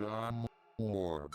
Time Warp.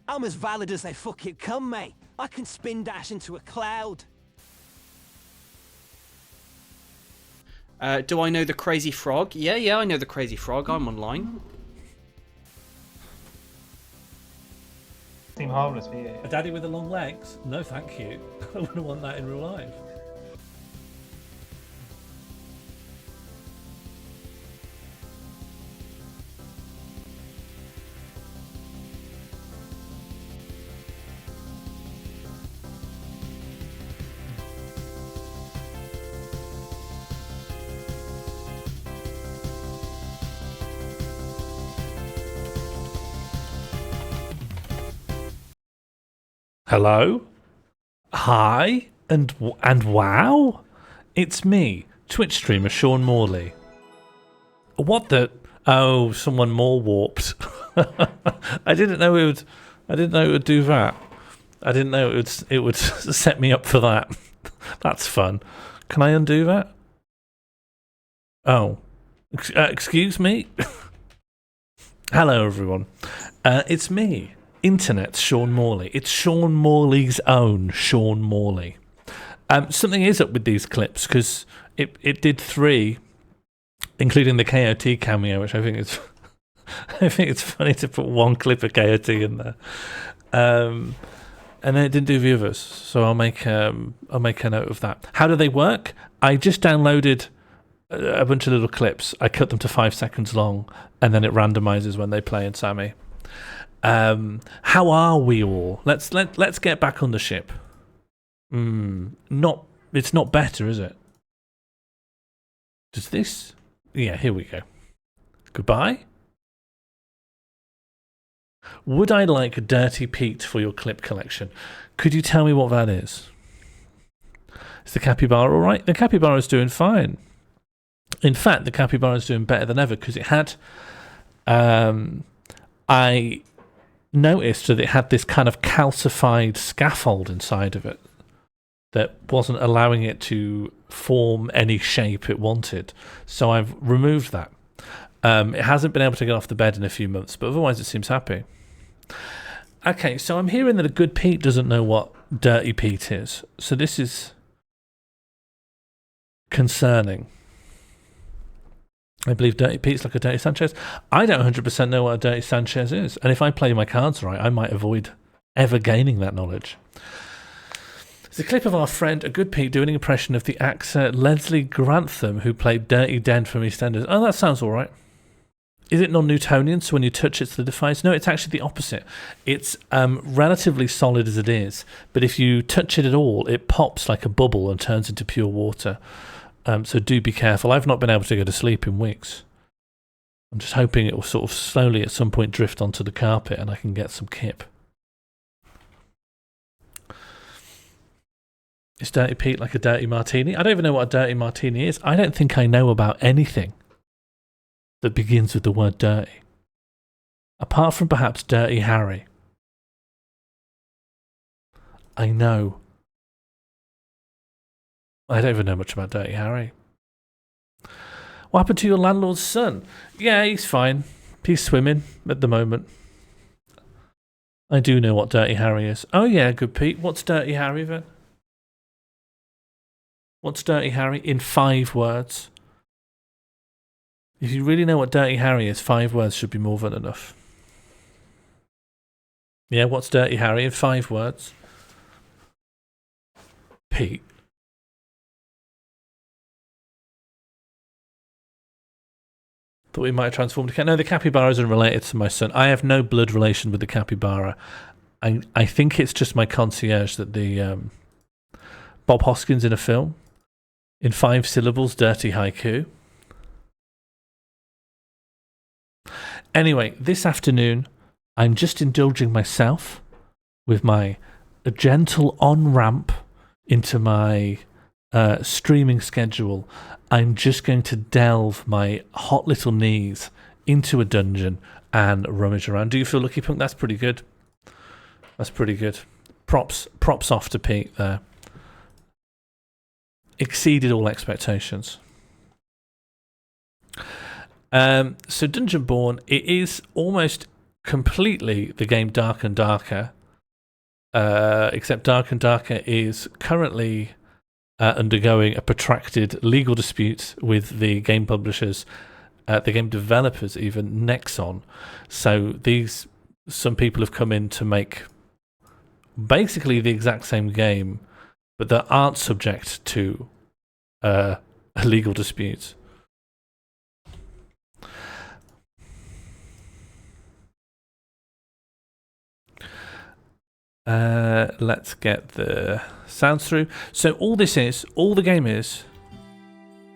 I'm as valid as they fucking come, mate. I can spin dash into a cloud. Do I know the Crazy Frog? Yeah, I know the Crazy Frog. I'm online. Seem harmless for you. A daddy with the long legs? No, thank you. I wouldn't want that in real life. Hello? Hi? And wow? It's me, Twitch streamer 𝚱𝚎𝚌𝚘𝚎𝚎. What the? Oh, someone more warped. I didn't know it would do that. I didn't know it would set me up for that. That's fun. Can I undo that? Oh. Excuse me? Hello, everyone. It's me. Internet Sean Morley. It's Sean Morley's own Sean Morley. Something is up with these clips because it did 3, including the KOT cameo, which I think it's funny to put 1 clip of KOT in there, and then it didn't do the others. So I'll make a note of that. How do they work? I just downloaded a bunch of little clips. I cut them to 5 seconds long, and then it randomizes when they play in Sammy. How are we all? Let's get back on the ship. It's not better, is it? Does this? Yeah, here we go. Goodbye. Would I like Dirty Pete for your clip collection? Could you tell me what that is? Is the capybara all right? The capybara is doing fine. In fact, the capybara is doing better than ever because it had. I noticed that it had this kind of calcified scaffold inside of it that wasn't allowing it to form any shape it wanted. So I've removed that. It hasn't been able to get off the bed in a few months, but otherwise it seems happy. Okay, so I'm hearing that a good Pete doesn't know what Dirty Pete is. So this is concerning. I believe Dirty Pete's like a Dirty Sanchez. I don't 100% know what a Dirty Sanchez is. And if I play my cards right, I might avoid ever gaining that knowledge. It's a clip of our friend, a good Pete, doing an impression of the actor Leslie Grantham, who played Dirty Den from EastEnders. Oh, that sounds all right. Is it non-Newtonian, so when you touch it, it's the device? No, it's actually the opposite. It's relatively solid as it is, but if you touch it at all, it pops like a bubble and turns into pure water. So do be careful. I've not been able to go to sleep in weeks. I'm just hoping it will sort of slowly at some point drift onto the carpet and I can get some kip. Is Dirty Pete like a dirty martini? I don't even know what a dirty martini is. I don't think I know about anything that begins with the word dirty. Apart from perhaps Dirty Harry. I know. I don't even know much about Dirty Harry. What happened to your landlord's son? Yeah, he's fine. He's swimming at the moment. I do know what Dirty Harry is. Oh yeah, good Pete. What's Dirty Harry then? What's Dirty Harry in 5 words? If you really know what Dirty Harry is, 5 words should be more than enough. Yeah, what's Dirty Harry in 5 words? Pete. Thought we might have transformed a cat. No, the capybara isn't related to my son. I have no blood relation with the capybara. I think it's just my concierge that the Bob Hoskins in a film. In 5 syllables, dirty haiku. Anyway, this afternoon, I'm just indulging myself with my gentle on-ramp into my streaming schedule. I'm just going to delve my hot little knees into a dungeon and rummage around. Do you feel lucky, Punk? That's pretty good. That's pretty good. Props off to Pete there. Exceeded all expectations. So Dungeonborn, it is almost completely the game Dark and Darker, except Dark and Darker is currently undergoing a protracted legal dispute with the game publishers, the game developers, even 𝚞𝚗𝚍𝚎. So some people have come in to make basically the exact same game, but that aren't subject to a legal dispute. Let's get the sounds through. So all the game is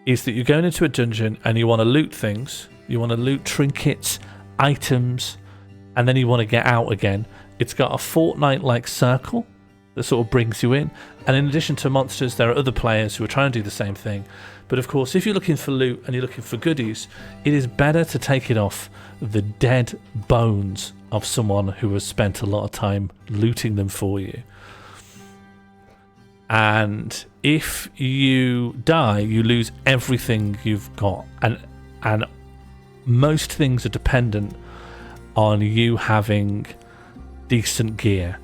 that you're going into a dungeon and you want to loot things. You want to loot trinkets, items, and then you want to get out again. It's got a Fortnite-like circle that sort of brings you in. And in addition to monsters, there are other players who are trying to do the same thing. But of course, if you're looking for loot and you're looking for goodies, it is better to take it off the dead bones of someone who has spent a lot of time looting them for you. And if you die, you lose everything you've got. And most things are dependent on you having decent gear.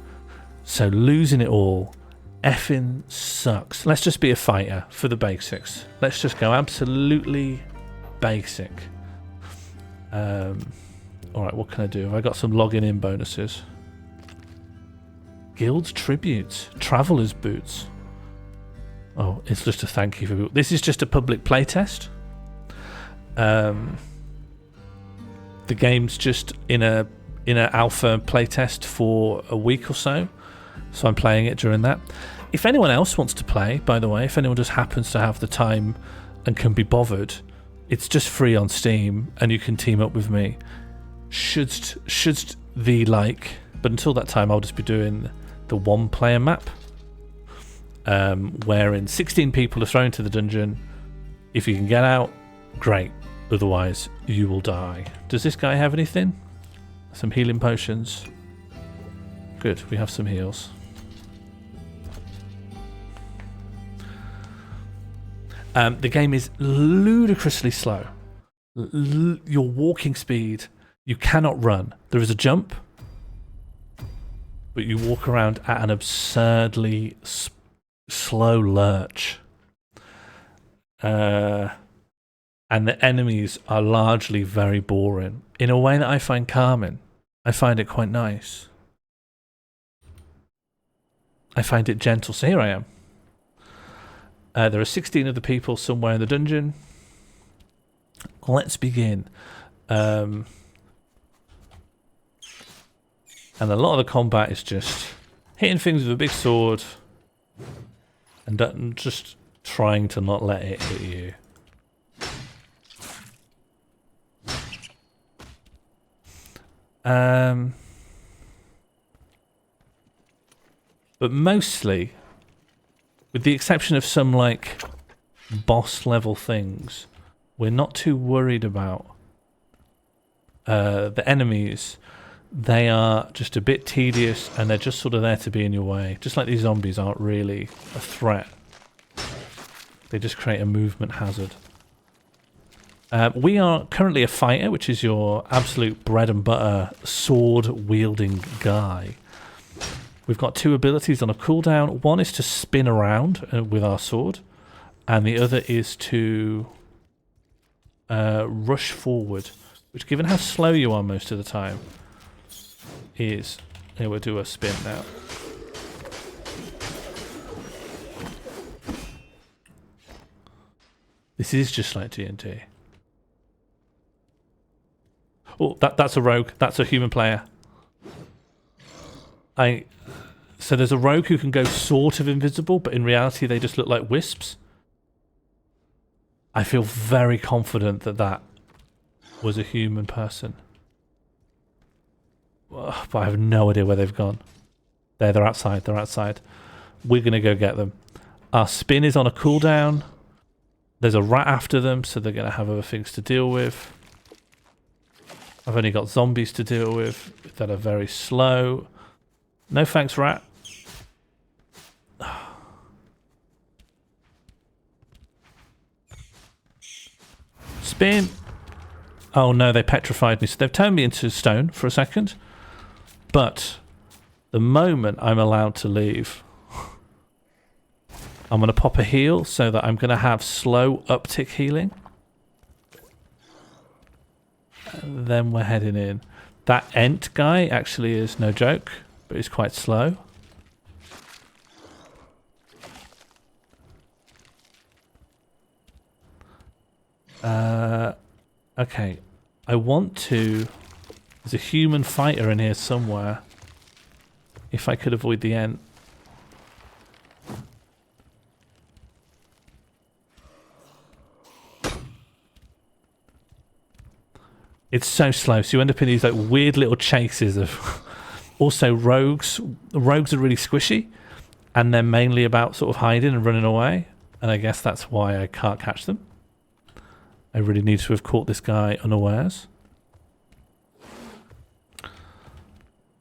So losing it all effing sucks. Let's just be a fighter for the basics. Let's just go absolutely basic. Alright, what can I do? Have I got some logging in bonuses? Guild's tributes. Traveller's boots. Oh, it's just a thank you for... This is just a public playtest. The game's just in a alpha playtest for a week or so. So I'm playing it during that. If anyone else wants to play, by the way, if anyone just happens to have the time and can be bothered, it's just free on Steam and you can team up with me. Should the like, but until that time I'll just be doing the one player map, wherein 16 people are thrown into the dungeon. If you can get out, great. Otherwise, you will die. Does this guy have anything? Some healing potions. Good, we have some heals. The game is ludicrously slow. Your walking speed, you cannot run. There is a jump, but you walk around at an absurdly slow lurch. And the enemies are largely very boring. In a way that I find calming. I find it quite nice. I find it gentle. So here I am. There are 16 other people somewhere in the dungeon. Let's begin. And a lot of the combat is just hitting things with a big sword and just trying to not let it hit you. But mostly, with the exception of some like boss level things, we're not too worried about the enemies. They are just a bit tedious and they're just sort of there to be in your way. Just like these zombies aren't really a threat. They just create a movement hazard. We are currently a fighter, which is your absolute bread and butter sword-wielding guy. We've got two abilities on a cooldown. One is to spin around with our sword, and the other is to rush forward, which, given how slow you are most of the time, is... Here, we'll do a spin now. This is just like D&D. Oh, that's a rogue. That's a human player. So there's a rogue who can go sort of invisible, but in reality they just look like wisps. I feel very confident that that was a human person. But I have no idea where they've gone. They're outside. They're outside. We're going to go get them. Our spin is on a cooldown. There's a rat after them, so they're going to have other things to deal with. I've only got zombies to deal with that are very slow. No thanks, rat. Spin. Oh no, they petrified me. So they've turned me into stone for a second. But the moment I'm allowed to leave, I'm going to pop a heal so that I'm going to have slow uptick healing. And then we're heading in. That Ent guy actually is no joke, but he's quite slow. Okay. I want to... There's a human fighter in here somewhere. If I could avoid the Ent. It's so slow, so you end up in these like weird little chases of... Also, rogues. Rogues are really squishy, and they're mainly about sort of hiding and running away, and I guess that's why I can't catch them. I really need to have caught this guy unawares.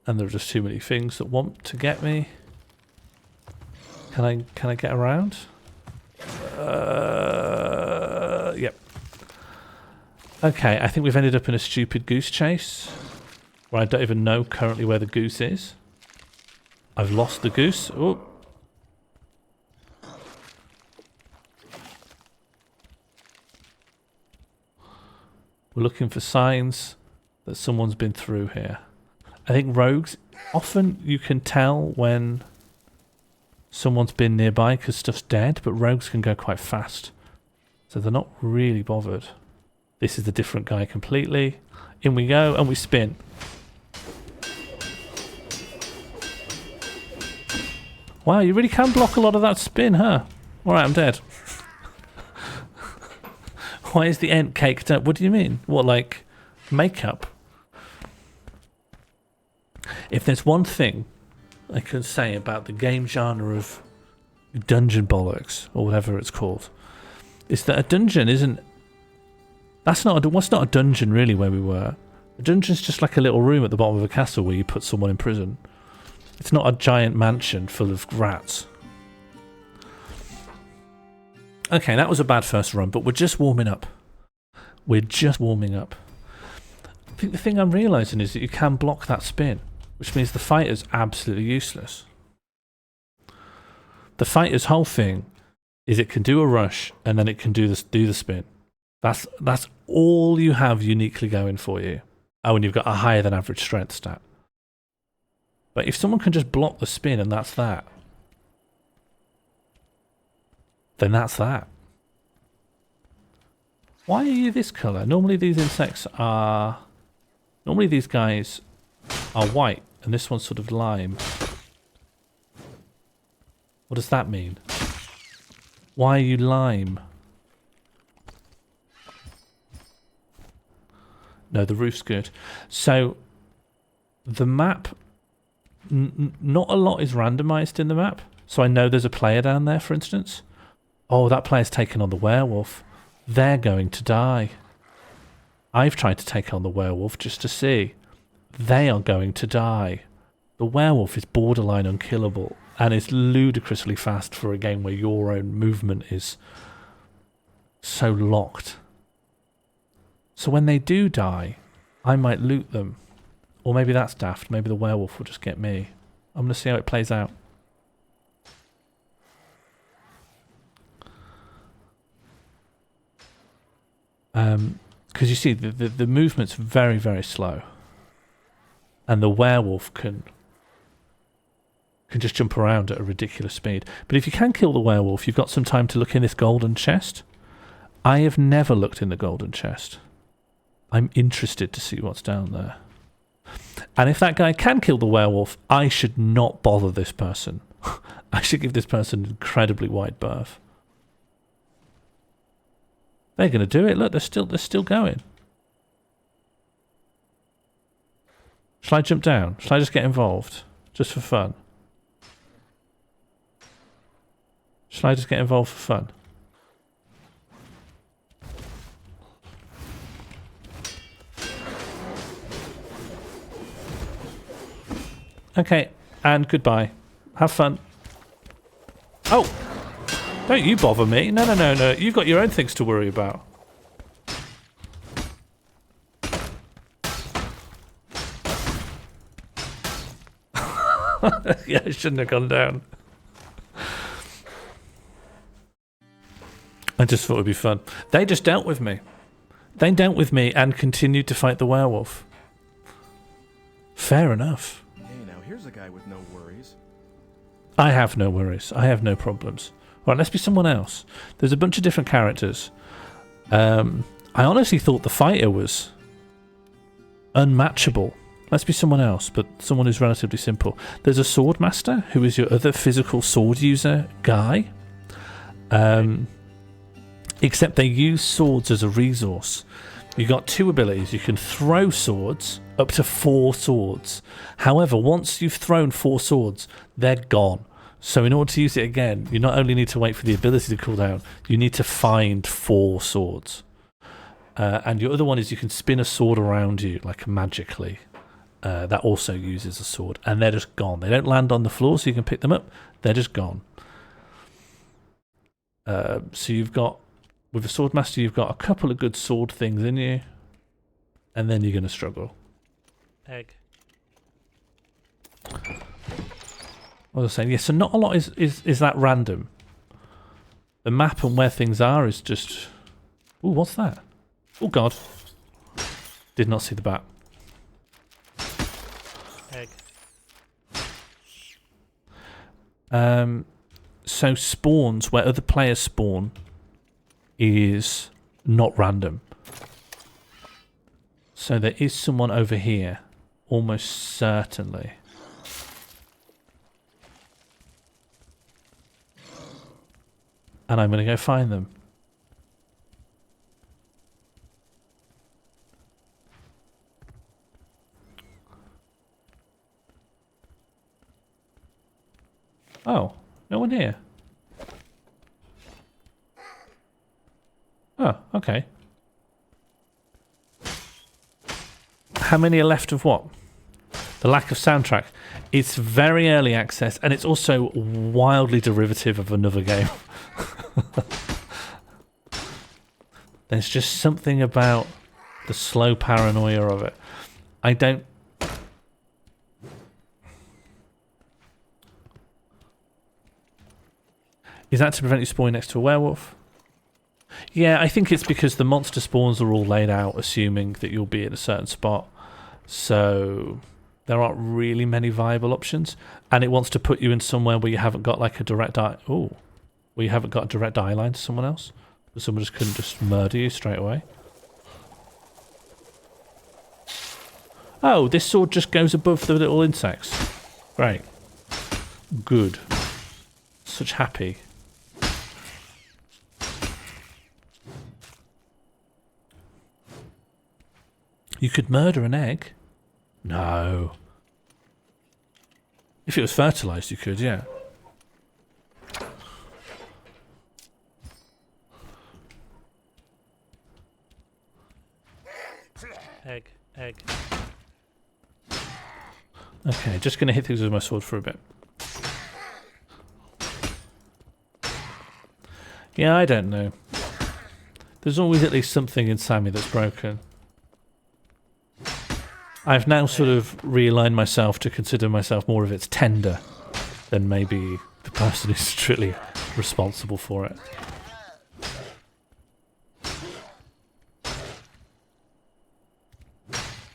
And there are just too many things that want to get me. Can I get around? Yep. Okay, I think we've ended up in a stupid goose chase where I don't even know currently where the goose is. I've lost the goose. Oh. We're looking for signs that someone's been through here. I think rogues, often you can tell when someone's been nearby because stuff's dead, but rogues can go quite fast. So they're not really bothered. This is a different guy completely. In we go, and we spin. Wow, you really can block a lot of that spin, huh? Alright, I'm dead. Why is the Ent caked up? What do you mean? What, like makeup? If there's one thing I can say about the game genre of dungeon bollocks, or whatever it's called, is that a dungeon isn't... What's not a dungeon really where we were? A dungeon's just like a little room at the bottom of a castle where you put someone in prison. It's not a giant mansion full of rats. Okay, that was a bad first run, but we're just warming up. We're just warming up. I think the thing I'm realising is that you can block that spin, which means the fighter's absolutely useless. The fighter's whole thing is it can do a rush and then it can do the spin. That's all you have uniquely going for you. Oh, and you've got a higher than average strength stat. But if someone can just block the spin and that's that, then that's that. Why are you this colour? Normally these insects are... Normally these guys are white, and this one's sort of lime. What does that mean? Why are you lime? No, the roof's good. So, the map... not a lot is randomised in the map. So I know there's a player down there, for instance. Oh, that player's taken on the werewolf. They're going to die. I've tried to take on the werewolf just to see. They are going to die. The werewolf is borderline unkillable and is ludicrously fast for a game where your own movement is so locked. So when they do die, I might loot them. Or maybe that's daft. Maybe the werewolf will just get me. I'm going to see how it plays out. Because you see, the movement's very, very slow. And the werewolf can just jump around at a ridiculous speed. But if you can kill the werewolf, you've got some time to look in this golden chest. I have never looked in the golden chest. I'm interested to see what's down there. And if that guy can kill the werewolf, I should not bother this person. I should give this person an incredibly wide berth. They're going to do it. Look, they're still going. Shall I jump down? Shall I just get involved? Just for fun? Shall I just get involved for fun? Okay, and goodbye. Have fun. Oh! Don't you bother me. No. You've got your own things to worry about. Yeah, I shouldn't have gone down. I just thought it would be fun. They just dealt with me. They dealt with me and continued to fight the werewolf. Fair enough. Hey, now here's a guy with no worries. I have no worries. I have no problems. Right, let's be someone else. There's a bunch of different characters. I honestly thought the fighter was unmatchable. Let's be someone else, but someone who's relatively simple. There's a sword master who is your other physical sword user guy. Except they use swords as a resource. You've got 2 abilities. You can throw swords, up to 4 swords. However, once you've thrown 4 swords, they're gone. So in order to use it again, you not only need to wait for the ability to cool down, you need to find 4 swords. And your other one is you can spin a sword around you, like magically. That also uses a sword. And they're just gone. They don't land on the floor, so you can pick them up. They're just gone. So you've got... With a sword master, you've got a couple of good sword things in you, and then you're going to struggle. Egg. What was I saying? Yeah, so not a lot is that random. The map and where things are is just... Ooh, what's that? Oh, God. Did not see the bat. Egg. So spawns, where other players spawn, is not random. So there is someone over here, almost certainly. And I'm going to go find them. Oh, no one here. Oh, okay. How many are left of what? The lack of soundtrack. It's very early access, and it's also wildly derivative of another game. There's just something about the slow paranoia of it. I don't... Is that to prevent you spawning next to a werewolf? Yeah, I think it's because the monster spawns are all laid out assuming that you'll be in a certain spot. So there aren't really many viable options. And it wants to put you in somewhere where you haven't got like a direct eye... Ooh. Where you haven't got a direct eye line to someone else. So someone just couldn't just murder you straight away. Oh, this sword just goes above the little insects. Great. Good. Such happy. You could murder an egg? No. If it was fertilized, you could, yeah. Egg, egg. Okay, just going to hit things with my sword for a bit. Yeah, I don't know. There's always at least something inside me that's broken. I've now sort of realigned myself to consider myself more of its tender than maybe the person who's strictly responsible for it.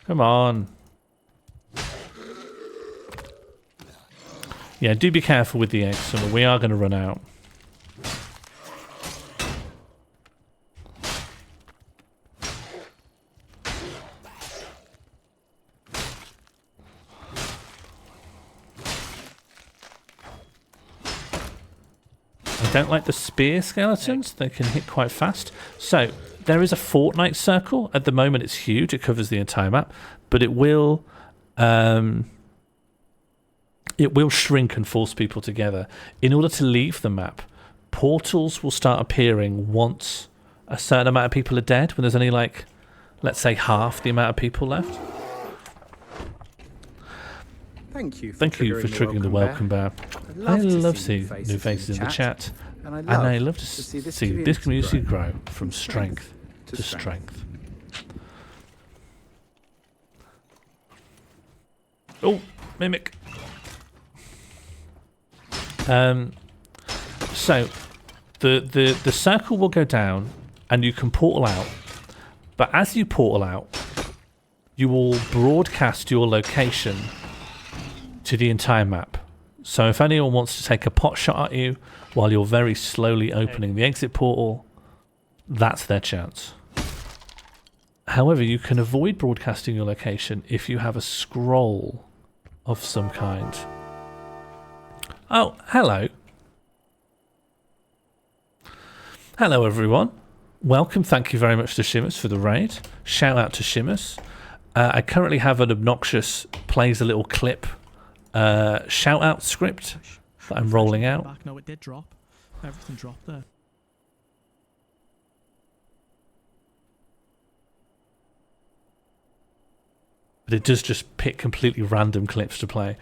Come on. Yeah, do be careful with the eggs, so we are going to run out. I don't like the spear skeletons. They can hit quite fast. So there is a fortnight circle. At the moment it's huge. It covers the entire map. But it will shrink and force people together. In order to leave the map, portals will start appearing once a certain amount of people are dead, when there's only like, let's say, half the amount of people left. Thank you for triggering the welcome bear. I love seeing new faces in the chat. And I love to see this community grow from strength to strength. Oh, mimic. So the circle will go down and you can portal out. But as you portal out, you will broadcast your location to the entire map. So if anyone wants to take a pot shot at you while you're very slowly opening the exit portal, that's their chance. However, you can avoid broadcasting your location if you have a scroll of some kind. Oh, hello. Hello, everyone. Welcome. Thank you very much to 𝚱𝚎 for the raid. Shout out to 𝚱𝚎. I currently have an obnoxious plays a little clip shout out script that I'm rolling out. Back. No, it did drop. Everything dropped there. But it does just pick completely random clips to play.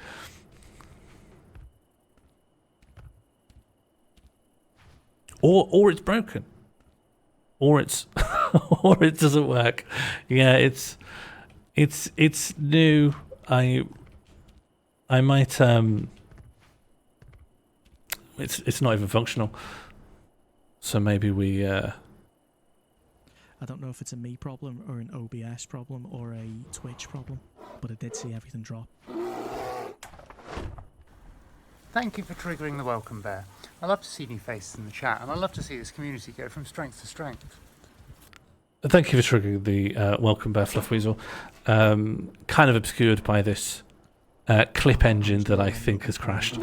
Or it's broken. Or it's or it doesn't work. Yeah, it's new. I might it's not even functional. So maybe we I don't know if it's a me problem or an OBS problem or a Twitch problem, but I did see everything drop. Thank you for triggering the welcome bear. I love to see new faces in the chat, and I love to see this community go from strength to strength. Thank you for triggering the welcome bear, Fluffweasel. Kind of obscured by this clip engine that I think has crashed.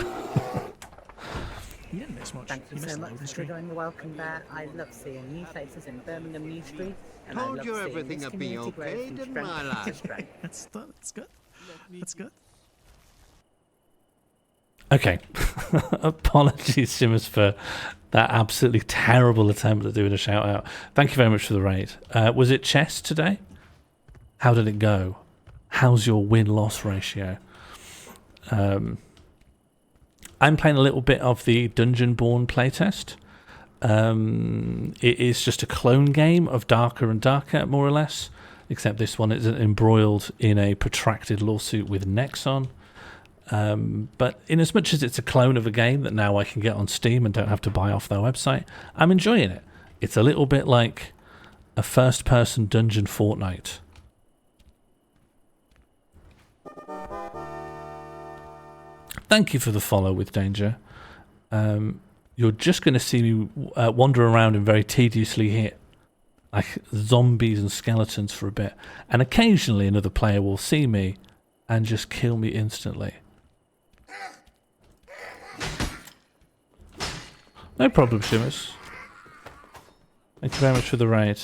You didn't miss much. Thank you so much for triggering the welcome bear. I love seeing new faces in Birmingham New Street, and I love seeing everything this would be community grow okay, from didn't I, strength to lad? strength. That's good. That's good. Okay. Apologies, 𝚱𝚎 for that absolutely terrible attempt at doing a shout out. Thank you very much for the raid. Was it chess today? How did it go? How's your win-loss ratio? I'm playing a little bit of the Dungeon-Born playtest. It is just a clone game of Darker and Darker, more or less, except this one is embroiled in a protracted lawsuit with Nexon. But in as much as it's a clone of a game that now I can get on Steam and don't have to buy off their website, I'm enjoying it. It's a little bit like a first-person dungeon Fortnite. Thank you for the follow with Danger. You're just going to see me wander around and very tediously hit like zombies and skeletons for a bit. And occasionally another player will see me and just kill me instantly. No problem, 𝚱𝚎. Thank you very much for the raid.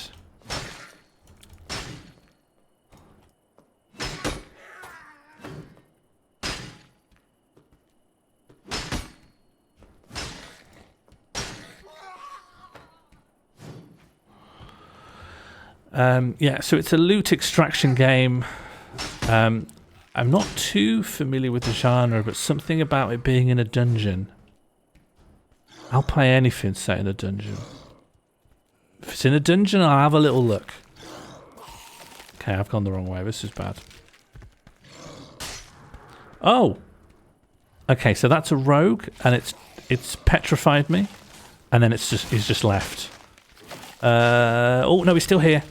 Yeah, so it's a loot extraction game. I'm not too familiar with the genre, but something about it being in a dungeon. I'll play anything set in a dungeon. If it's in a dungeon, I'll have a little look. Okay, I've gone the wrong way. This is bad. Oh! Okay, so that's a rogue, and it's petrified me, and then he's just left. Oh, no, he's still here.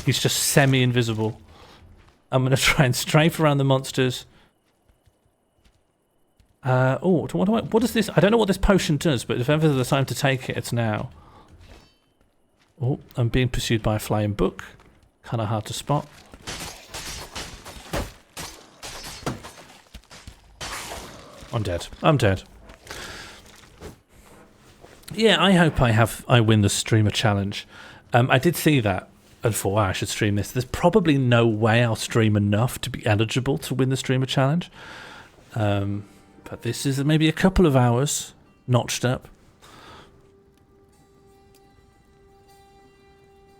He's just semi-invisible. I'm going to try and strafe around the monsters. What does this... I don't know what this potion does, but if ever there's time to take it, it's now. Oh, I'm being pursued by a flying book. Kind of hard to spot. I'm dead. I'm dead. Yeah, I hope I win the streamer challenge. I did see that and thought, wow, I should stream this. There's probably no way I'll stream enough to be eligible to win the streamer challenge. But this is maybe a couple of hours notched up.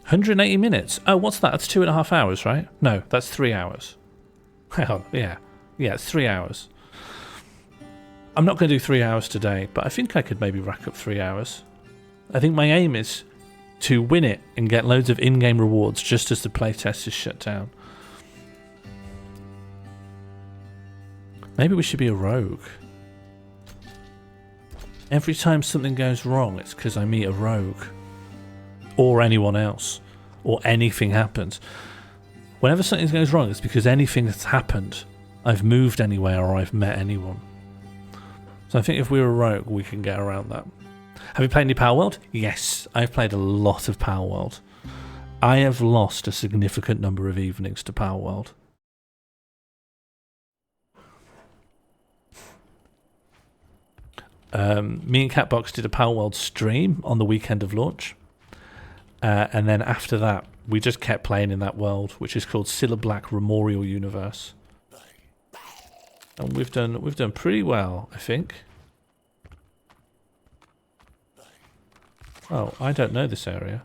180 minutes. Oh, what's that? That's 2.5 hours, right? No, that's 3 hours. Hell, yeah. Yeah, it's 3 hours. I'm not going to do 3 hours today, but I think I could maybe rack up 3 hours. I think my aim is to win it and get loads of in-game rewards just as the playtest is shut down. Maybe we should be a rogue. Every time something goes wrong, it's because I meet a rogue. Or anyone else. Or anything happens. Whenever something goes wrong, it's because anything that's happened. I've moved anywhere or I've met anyone. So I think if we're a rogue, we can get around that. Have you played any Power World? Yes, I've played a lot of Power World. I have lost a significant number of evenings to Power World. Me and Catbox did a Power World stream on the weekend of launch. And then after that, we just kept playing in that world, which is called 𝚱𝚎𝚌𝚘𝚎 Memorial Universe. And we've done pretty well, I think. Oh, I don't know this area.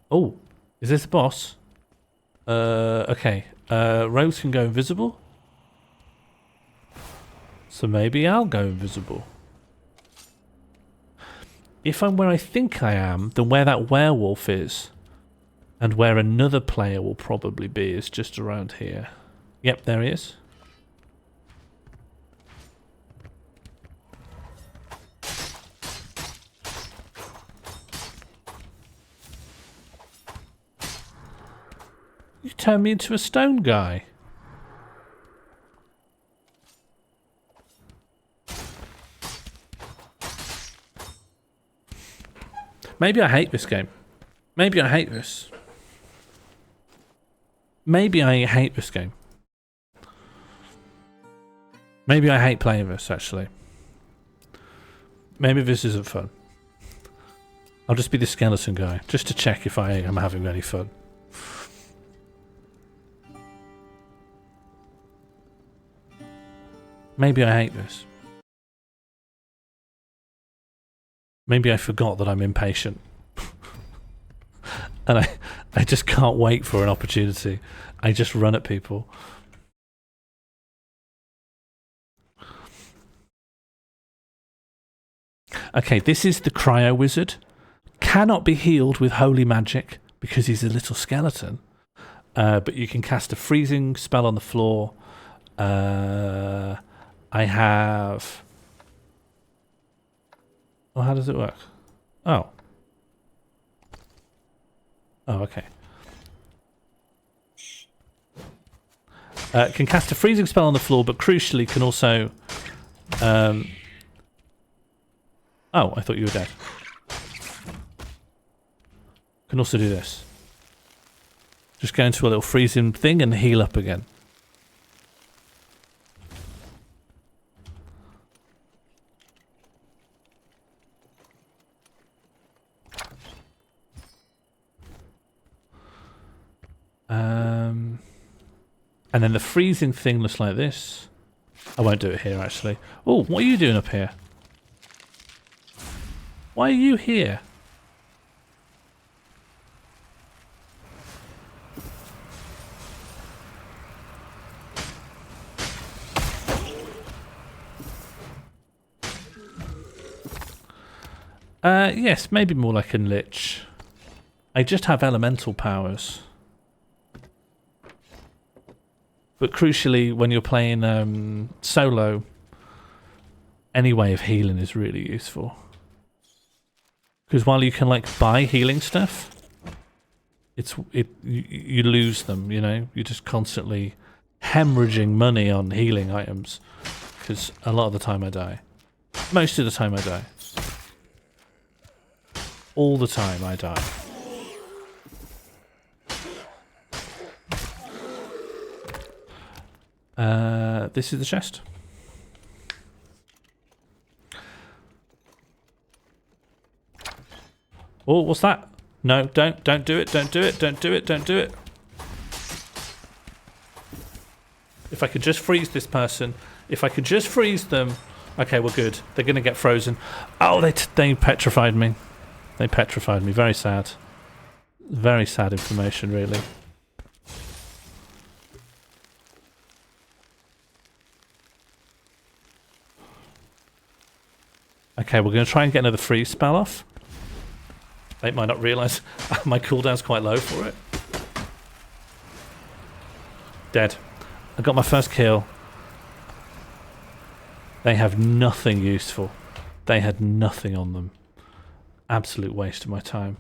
Oh, is this the boss? Okay. Rogues can go invisible. So maybe I'll go invisible. If I'm where I think I am, then where that werewolf is, and where another player will probably be, is just around here. Yep, there he is. You turned me into a stone guy. Maybe I hate this game. Maybe I hate this. Maybe I hate this game. Maybe I hate playing this, actually. Maybe this isn't fun. I'll just be the skeleton guy, just to check if I am having any fun. Maybe I hate this. Maybe I forgot that I'm impatient. And I just can't wait for an opportunity. I just run at people. Okay, this is the Cryo Wizard. Cannot be healed with holy magic because he's a little skeleton. But you can cast a freezing spell on the floor. I have... Oh, how does it work? Oh. Oh, okay. Can cast a freezing spell on the floor, but crucially can also... Oh, I thought you were dead. Can also do this. Just go into a little freezing thing and heal up again. And then the freezing thing looks like this. I won't do it here, actually. Oh, what are you doing up here? Why are you here? Yes, maybe more like a lich. I just have elemental powers. But crucially, when you're playing solo, any way of healing is really useful. Because while you can like buy healing stuff, you lose them. You know, you're just constantly hemorrhaging money on healing items. Because a lot of the time I die. Most of the time I die. All the time I die. This is the chest. Oh, what's that? No, don't do it, don't do it, don't do it, don't do it. If I could just freeze this person, if I could just freeze them. Okay, we're good. They're going to get frozen. Oh, they petrified me. They petrified me. Very sad. Very sad information, really. Okay, we're going to try and get another freeze spell off. They might not realise my cooldown's quite low for it. Dead. I got my first kill. They have nothing useful. They had nothing on them. Absolute waste of my time.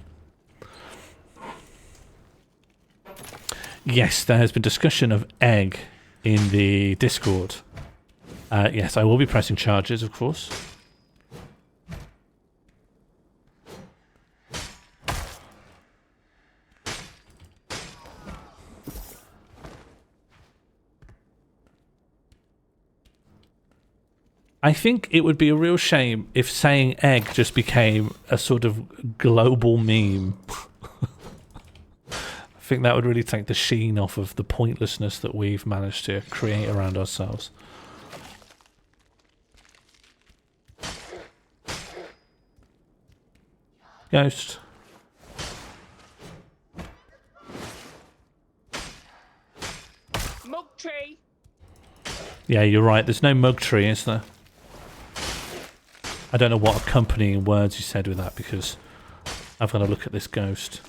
Yes, there has been discussion of egg in the Discord. Yes, I will be pressing charges, of course. I think it would be a real shame if saying egg just became a sort of global meme. I think that would really take the sheen off of the pointlessness that we've managed to create around ourselves. Ghost. Mug tree. Yeah, you're right. There's no mug tree, is there? I don't know what accompanying words you said with that because I've got to look at this ghost.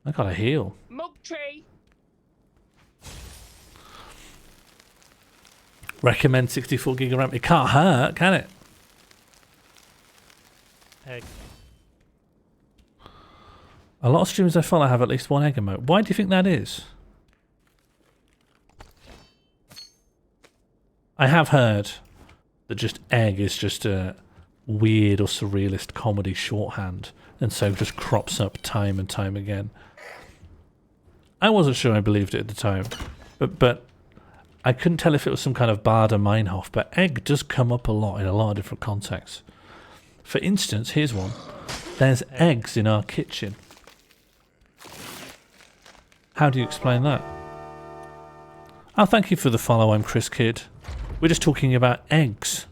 I gotta heal. Mug tree. Recommend 64 gig of RAM. It can't hurt, can it? Egg. A lot of streamers I follow have at least one egg emote. Why do you think that is? I have heard that just egg is just a weird or surrealist comedy shorthand, and so just crops up time and time again. I wasn't sure I believed it at the time, but I couldn't tell if it was some kind of Bader Meinhof, but egg does come up a lot in a lot of different contexts. For instance, here's one. There's eggs in our kitchen. How do you explain that? Oh, thank you for the follow. I'm Chris Kidd. We're just talking about eggs.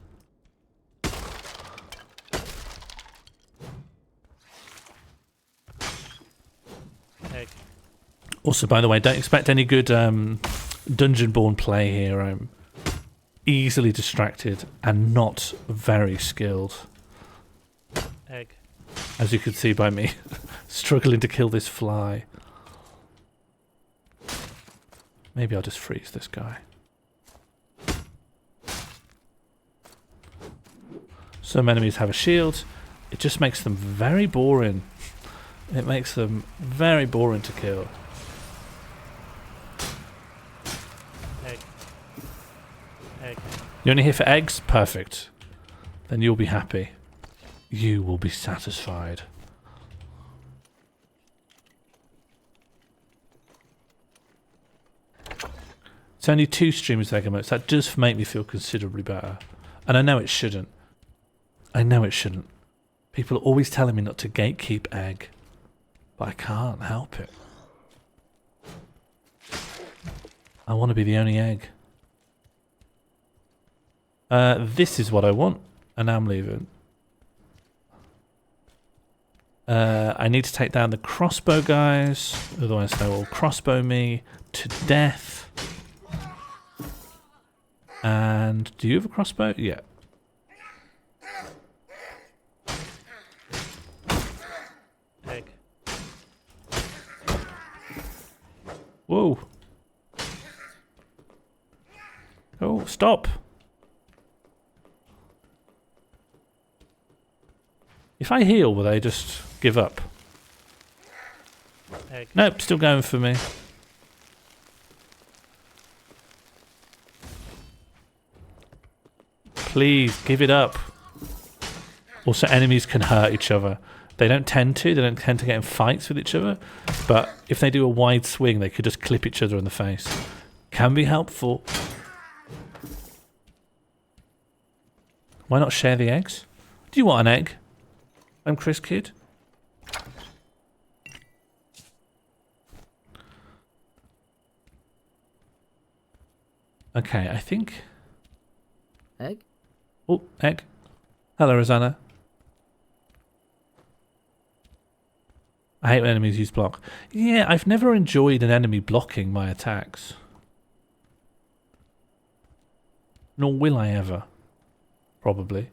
Egg. Also, by the way, don't expect any good Dungeon-born play here. I'm easily distracted and not very skilled. Egg. As you can see by me struggling to kill this fly. Maybe I'll just freeze this guy. Some enemies have a shield. It just makes them very boring. It makes them very boring to kill. Egg. Egg. You're only here for eggs? Perfect. Then you'll be happy. You will be satisfied. It's only 2 streamers with egg emotes. That does make me feel considerably better. And I know it shouldn't. I know it shouldn't. People are always telling me not to gatekeep egg. But I can't help it. I want to be the only egg. This is what I want. And now I'm leaving. I need to take down the crossbow guys. Otherwise they will crossbow me to death. And do you have a crossbow? Yeah. Egg. Whoa. Oh, stop. If I heal, will they just give up? Egg. Nope, still going for me. Please, give it up. Also, enemies can hurt each other. They don't tend to get in fights with each other. But if they do a wide swing, they could just clip each other in the face. Can be helpful. Why not share the eggs? Do you want an egg? I'm Chris Kidd. Okay, I think... Egg? Oh, egg. Hello, Rosanna. I hate when enemies use block. Yeah, I've never enjoyed an enemy blocking my attacks. Nor will I ever. Probably.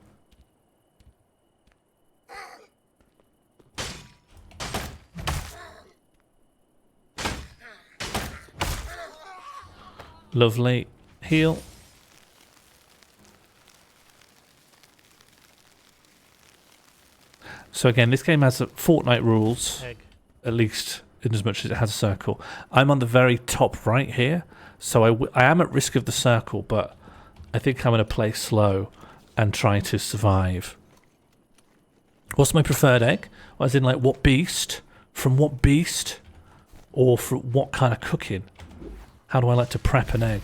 Lovely. Heal. So again, this game has Fortnite rules, Egg. at least in as much as it has a circle. I'm on the very top right here, so I am at risk of the circle, but I think I'm going to play slow and try to survive. What's my preferred egg? As in, like, what beast? From what beast? Or from what kind of cooking? How do I like to prep an egg?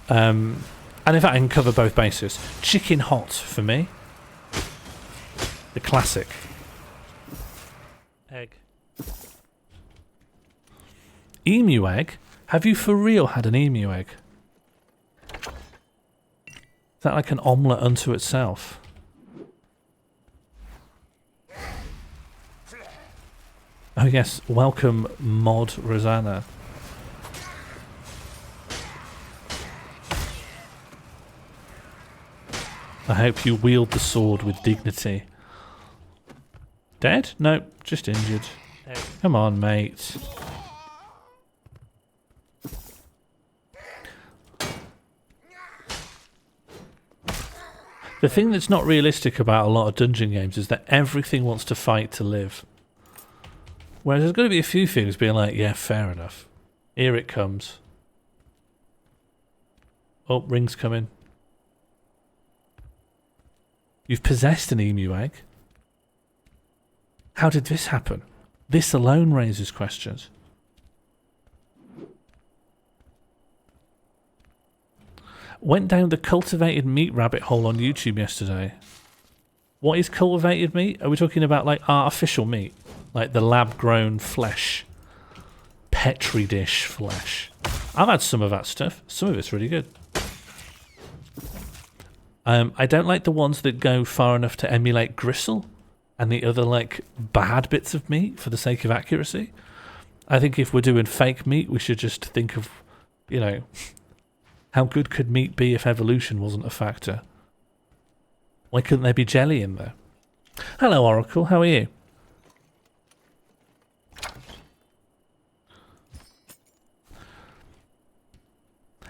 And in fact, I can cover both bases. Chicken hot for me. The classic. Egg. Emu egg? Have you for real had an emu egg? Is that like an omelette unto itself? Oh yes, welcome Mod Rosanna. I hope you wield the sword with dignity. Dead? No, just injured. Egg. Come on, mate. The thing that's not realistic about a lot of dungeon games is that everything wants to fight to live. Whereas there's got to be a few things being like, yeah, fair enough. Here it comes. Oh, ring's coming. You've possessed an emu egg. How did this happen? This alone raises questions. Went down the cultivated meat rabbit hole on YouTube yesterday. What is cultivated meat? Are we talking about like artificial meat? Like the lab-grown flesh? Petri dish flesh? I've had some of that stuff. Some of it's really good. I don't like the ones that go far enough to emulate gristle and the other like bad bits of meat for the sake of accuracy. I think if we're doing fake meat, we should just think of, you know, how good could meat be if evolution wasn't a factor? Why couldn't there be jelly in there? Hello, Oracle. How are you?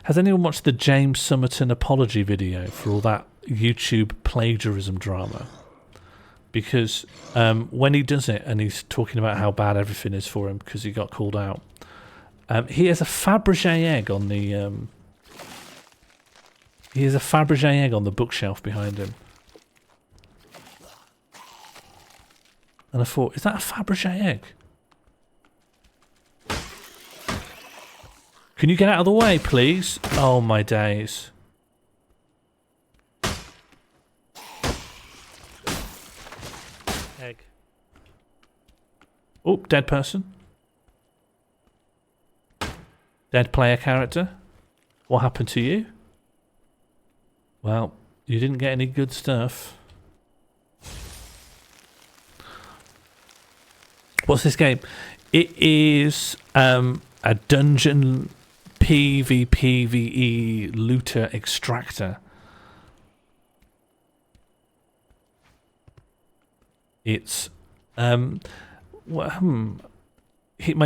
Has anyone watched the 𝚱𝚎𝚌𝚘𝚖𝚎 apology video for all that YouTube plagiarism drama? Because when he does it and he's talking about how bad everything is for him because he got called out, he has a Fabergé egg on the bookshelf behind him. And I thought, is that a Fabergé egg? Can you get out of the way, please? Oh, my days. Egg. Oh, dead person. Dead player character. What happened to you? Well, you didn't get any good stuff. What's this game? It is a dungeon PvPvE looter extractor. It's my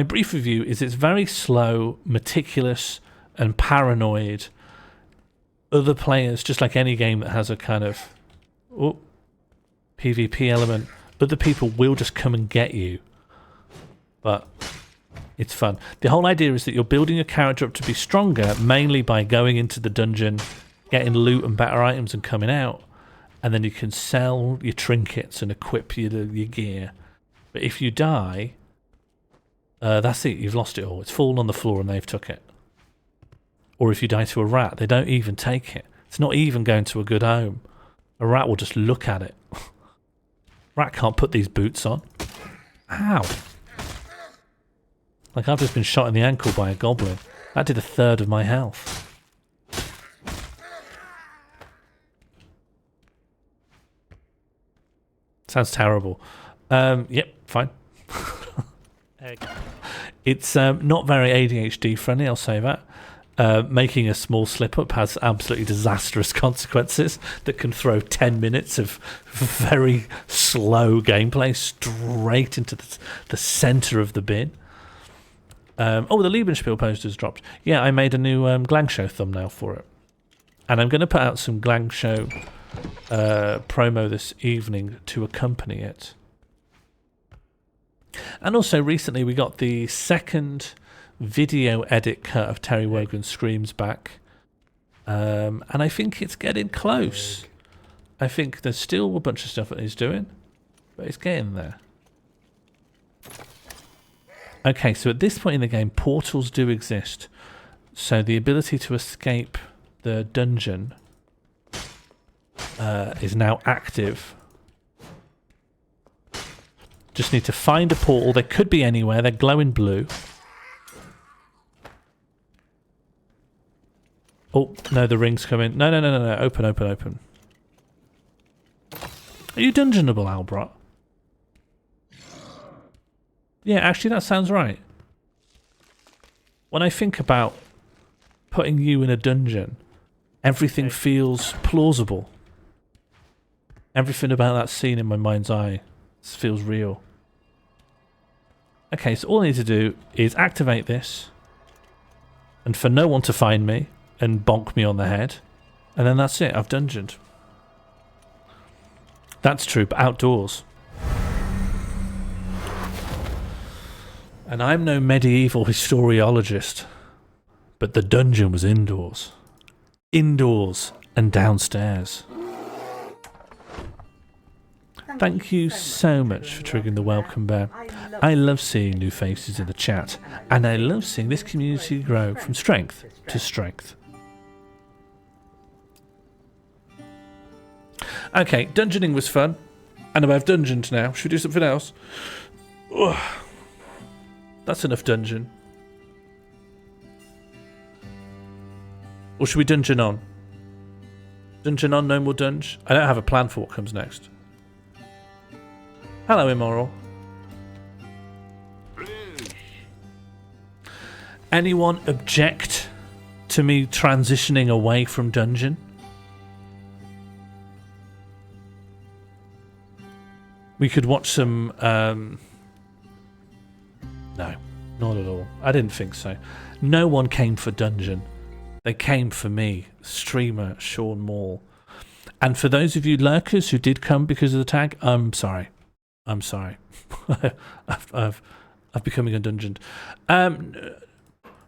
brief review is it's very slow, meticulous, and paranoid. Other players, just like any game that has a kind of PvP element, other people will just come and get you. But it's fun. The whole idea is that you're building your character up to be stronger, mainly by going into the dungeon, getting loot and better items and coming out, and then you can sell your trinkets and equip your gear. But if you die, that's it, you've lost it all. It's fallen on the floor and they've took it. Or if you die to a rat, they don't even take it. It's not even going to a good home. A rat will just look at it. Rat can't put these boots on. Ow. Like I've just been shot in the ankle by a goblin. That did a third of my health. Sounds terrible. Yep, fine. Egg. It's not very ADHD friendly, I'll say that. Making a small slip up has absolutely disastrous consequences that can throw 10 minutes of very slow gameplay straight into the centre of the bin. Oh, the Liebenspiel poster's dropped. Yeah, I made a new Glang Show thumbnail for it. And I'm going to put out some Glang Show promo this evening to accompany it. And also recently we got the second video edit cut of Terry Wogan's Screams back. And I think it's getting close. I think there's still a bunch of stuff that he's doing, but it's getting there. Okay, so at this point in the game, portals do exist. So the ability to escape the dungeon is now active. Just need to find a portal. They could be anywhere. They're glowing blue. Oh, no, the ring's coming. No. Open. Are you dungeonable, Albert? Yeah, actually, that sounds right. When I think about putting you in a dungeon, everything feels plausible. Everything about that scene in my mind's eye feels real. Okay, so all I need to do is activate this, and for no one to find me and bonk me on the head, and then that's it. I've dungeoned. That's true, but outdoors. And I'm no medieval historiologist, but the dungeon was indoors. Indoors and downstairs. Thank you so much for triggering the welcome bear. I love seeing new faces in the chat, and I love seeing this community grow from strength to strength. Okay, dungeoning was fun, and I've dungeoned now. Should we do something else? Ugh. That's enough dungeon. Or should we dungeon on? Dungeon on, no more dunge? I don't have a plan for what comes next. Hello, Immoral. Anyone object to me transitioning away from dungeon? We could watch some... No, not at all. I didn't think so. No one came for dungeon. They came for me, streamer 𝚱𝚎𝚌𝚘𝚎. And for those of you lurkers who did come because of the tag, I'm sorry. I'm sorry. I've becoming undungeoned.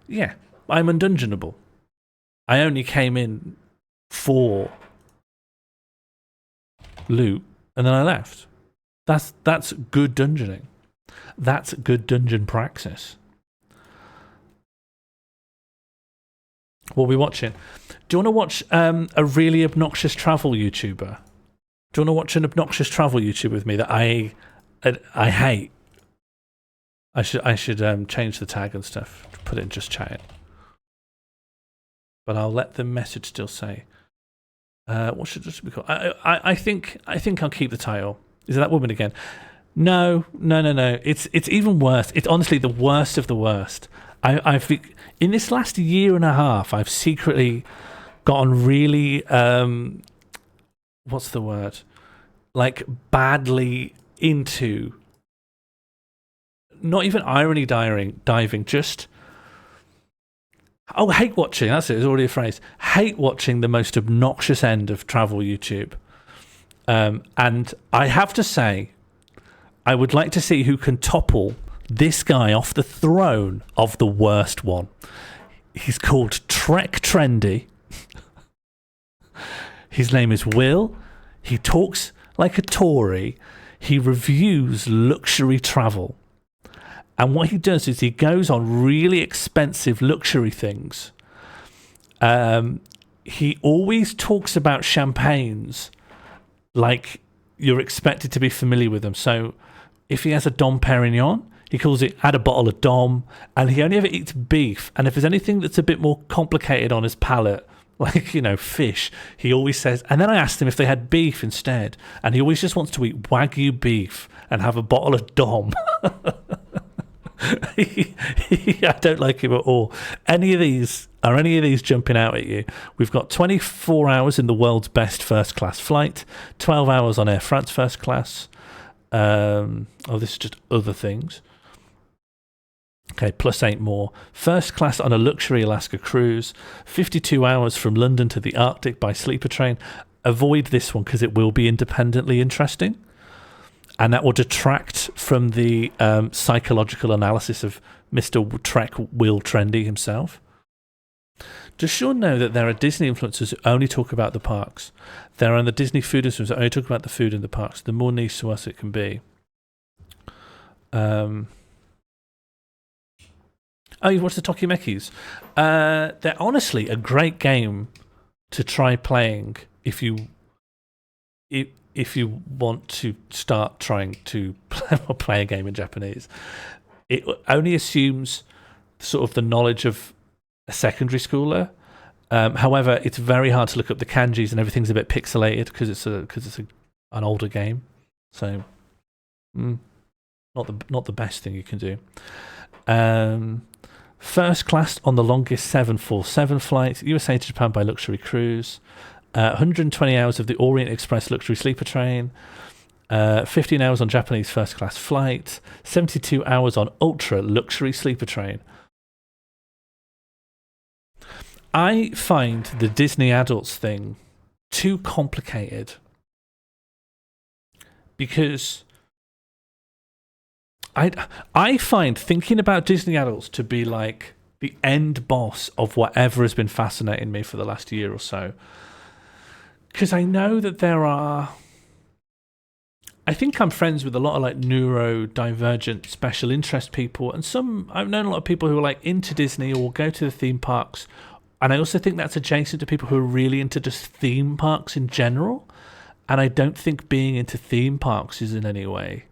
Yeah, I'm undungeonable. I only came in for loot, and then I left. That's good dungeoning. That's good dungeon praxis. What are we watching? Do you want to watch a really obnoxious travel YouTuber? Do you want to watch an obnoxious travel YouTuber with me that I hate? I should change the tag and stuff. Put it in just chat. But I'll let the message still say. What should this be called? I think I'll keep the title. Is it that woman again? No. It's even worse. It's honestly the worst of the worst. I've in this last year and a half, I've secretly gotten really what's the word? Like badly into not even irony diving, just hate watching. That's it. It's already a phrase. Hate watching the most obnoxious end of travel YouTube. And I have to say, I would like to see who can topple this guy off the throne of the worst one. He's called Trek Trendy. His name is Will. He talks like a Tory. He reviews luxury travel. And what he does is he goes on really expensive luxury things. He always talks about champagnes like you're expected to be familiar with them. So if he has a Dom Perignon, he calls it add a bottle of Dom, and he only ever eats beef. And if there's anything that's a bit more complicated on his palate, like, fish, he always says, and then I asked him if they had beef instead, and he always just wants to eat Wagyu beef and have a bottle of Dom. I don't like him at all. Are any of these jumping out at you? We've got 24 hours in the world's best first class flight, 12 hours on Air France first class. This is just other things. Okay, +8 more. First class on a luxury Alaska cruise. 52 hours from London to the Arctic by sleeper train. Avoid this one because it will be independently interesting. And that will detract from the psychological analysis of Mr. Trek Will Trendy himself. Does Sean know that there are Disney influencers who only talk about the parks? There are the Disney food influencers who only talk about the food in the parks. The more niche to us it can be. Oh, you watched the Tokimekis? They're honestly a great game to try playing if you want to start trying to play a game in Japanese. It only assumes sort of the knowledge of a secondary schooler. However, it's very hard to look up the kanjis and everything's a bit pixelated because it's an older game. So, not the best thing you can do. First class on the longest 747 flight, USA to Japan by luxury cruise. 120 hours of the Orient Express luxury sleeper train. 15 hours on Japanese first class flight. 72 hours on ultra luxury sleeper train. I find the Disney adults thing too complicated because I find thinking about Disney adults to be like the end boss of whatever has been fascinating me for the last year or so. Because I know that there are... I think I'm friends with a lot of like neurodivergent special interest people, and I've known a lot of people who are like into Disney or go to the theme parks. And I also think that's adjacent to people who are really into just theme parks in general. And I don't think being into theme parks is in any way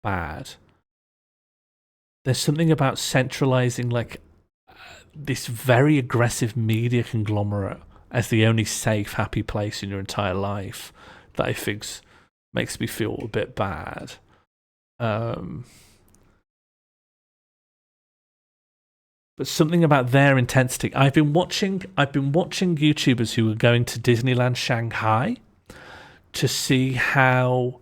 bad. There's something about centralizing like this very aggressive media conglomerate as the only safe, happy place in your entire life that I think makes me feel a bit bad. But something about their intensity. I've been watching YouTubers who are going to Disneyland Shanghai to see how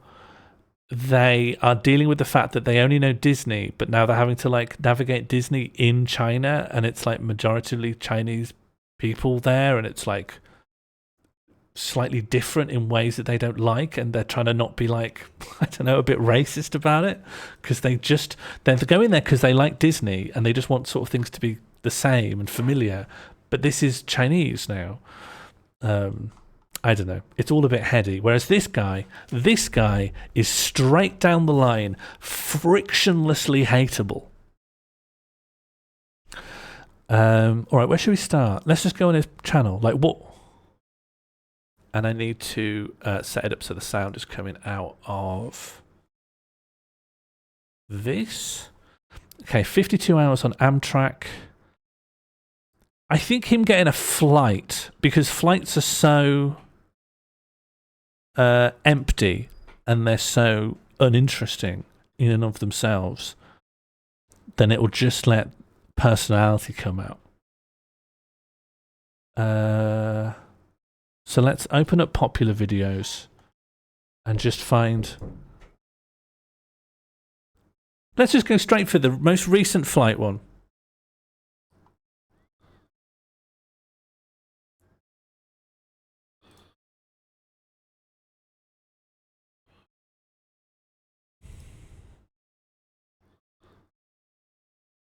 they are dealing with the fact that they only know Disney, but now they're having to like navigate Disney in China, and it's like majoritarily Chinese people there, and it's like slightly different in ways that they don't like, and they're trying to not be like, I don't know, a bit racist about it, because they're going there because they like Disney and they just want sort of things to be the same and familiar, but this is Chinese now. I don't know, it's all a bit heady, whereas this guy is straight down the line, frictionlessly hateable. Alright, where should we start? Let's just go on his channel, like what? And I need to set it up so the sound is coming out of this. Okay, 52 hours on Amtrak. I think him getting a flight, because flights are so empty and they're so uninteresting in and of themselves, then it will just let personality come out. So let's open up popular videos and just find... Let's just go straight for the most recent flight one.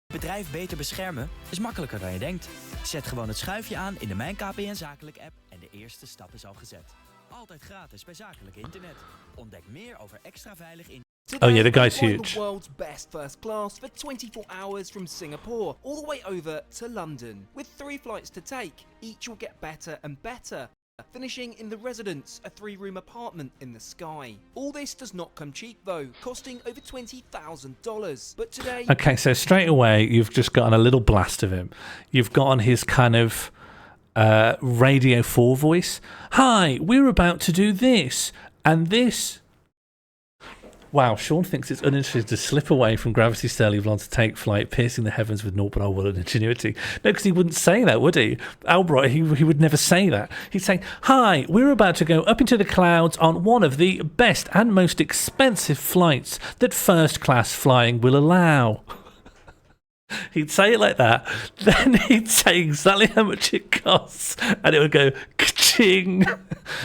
Bedrijf beter beschermen is makkelijker dan je denkt. Zet gewoon het schuifje aan in de Mijn KPN Zakelijk app en de eerste stap is al gezet. Altijd gratis bij zakelijk internet. Ontdek meer over extra veilig internet. Oh yeah, the guy's huge. The world's best first class for 24 hours from Singapore all the way over to London. With 3 flights to take, each will get better and better. Finishing in the Residence, a 3-room apartment in the sky. All this does not come cheap though, costing over $20,000. But today... Okay, so straight away you've just gotten a little blast of him. You've gotten his kind of Radio 4 voice. Hi, we're about to do this and this. Wow, Sean thinks it's uninteresting to slip away from gravity 𝚱𝚎 to take flight, piercing the heavens with naught but our will and ingenuity. No, because he wouldn't say that, would he? Albright, he would never say that. He'd say, hi, we're about to go up into the clouds on one of the best and most expensive flights that first class flying will allow. He'd say it like that, then he'd say exactly how much it costs, and it would go ka-ching,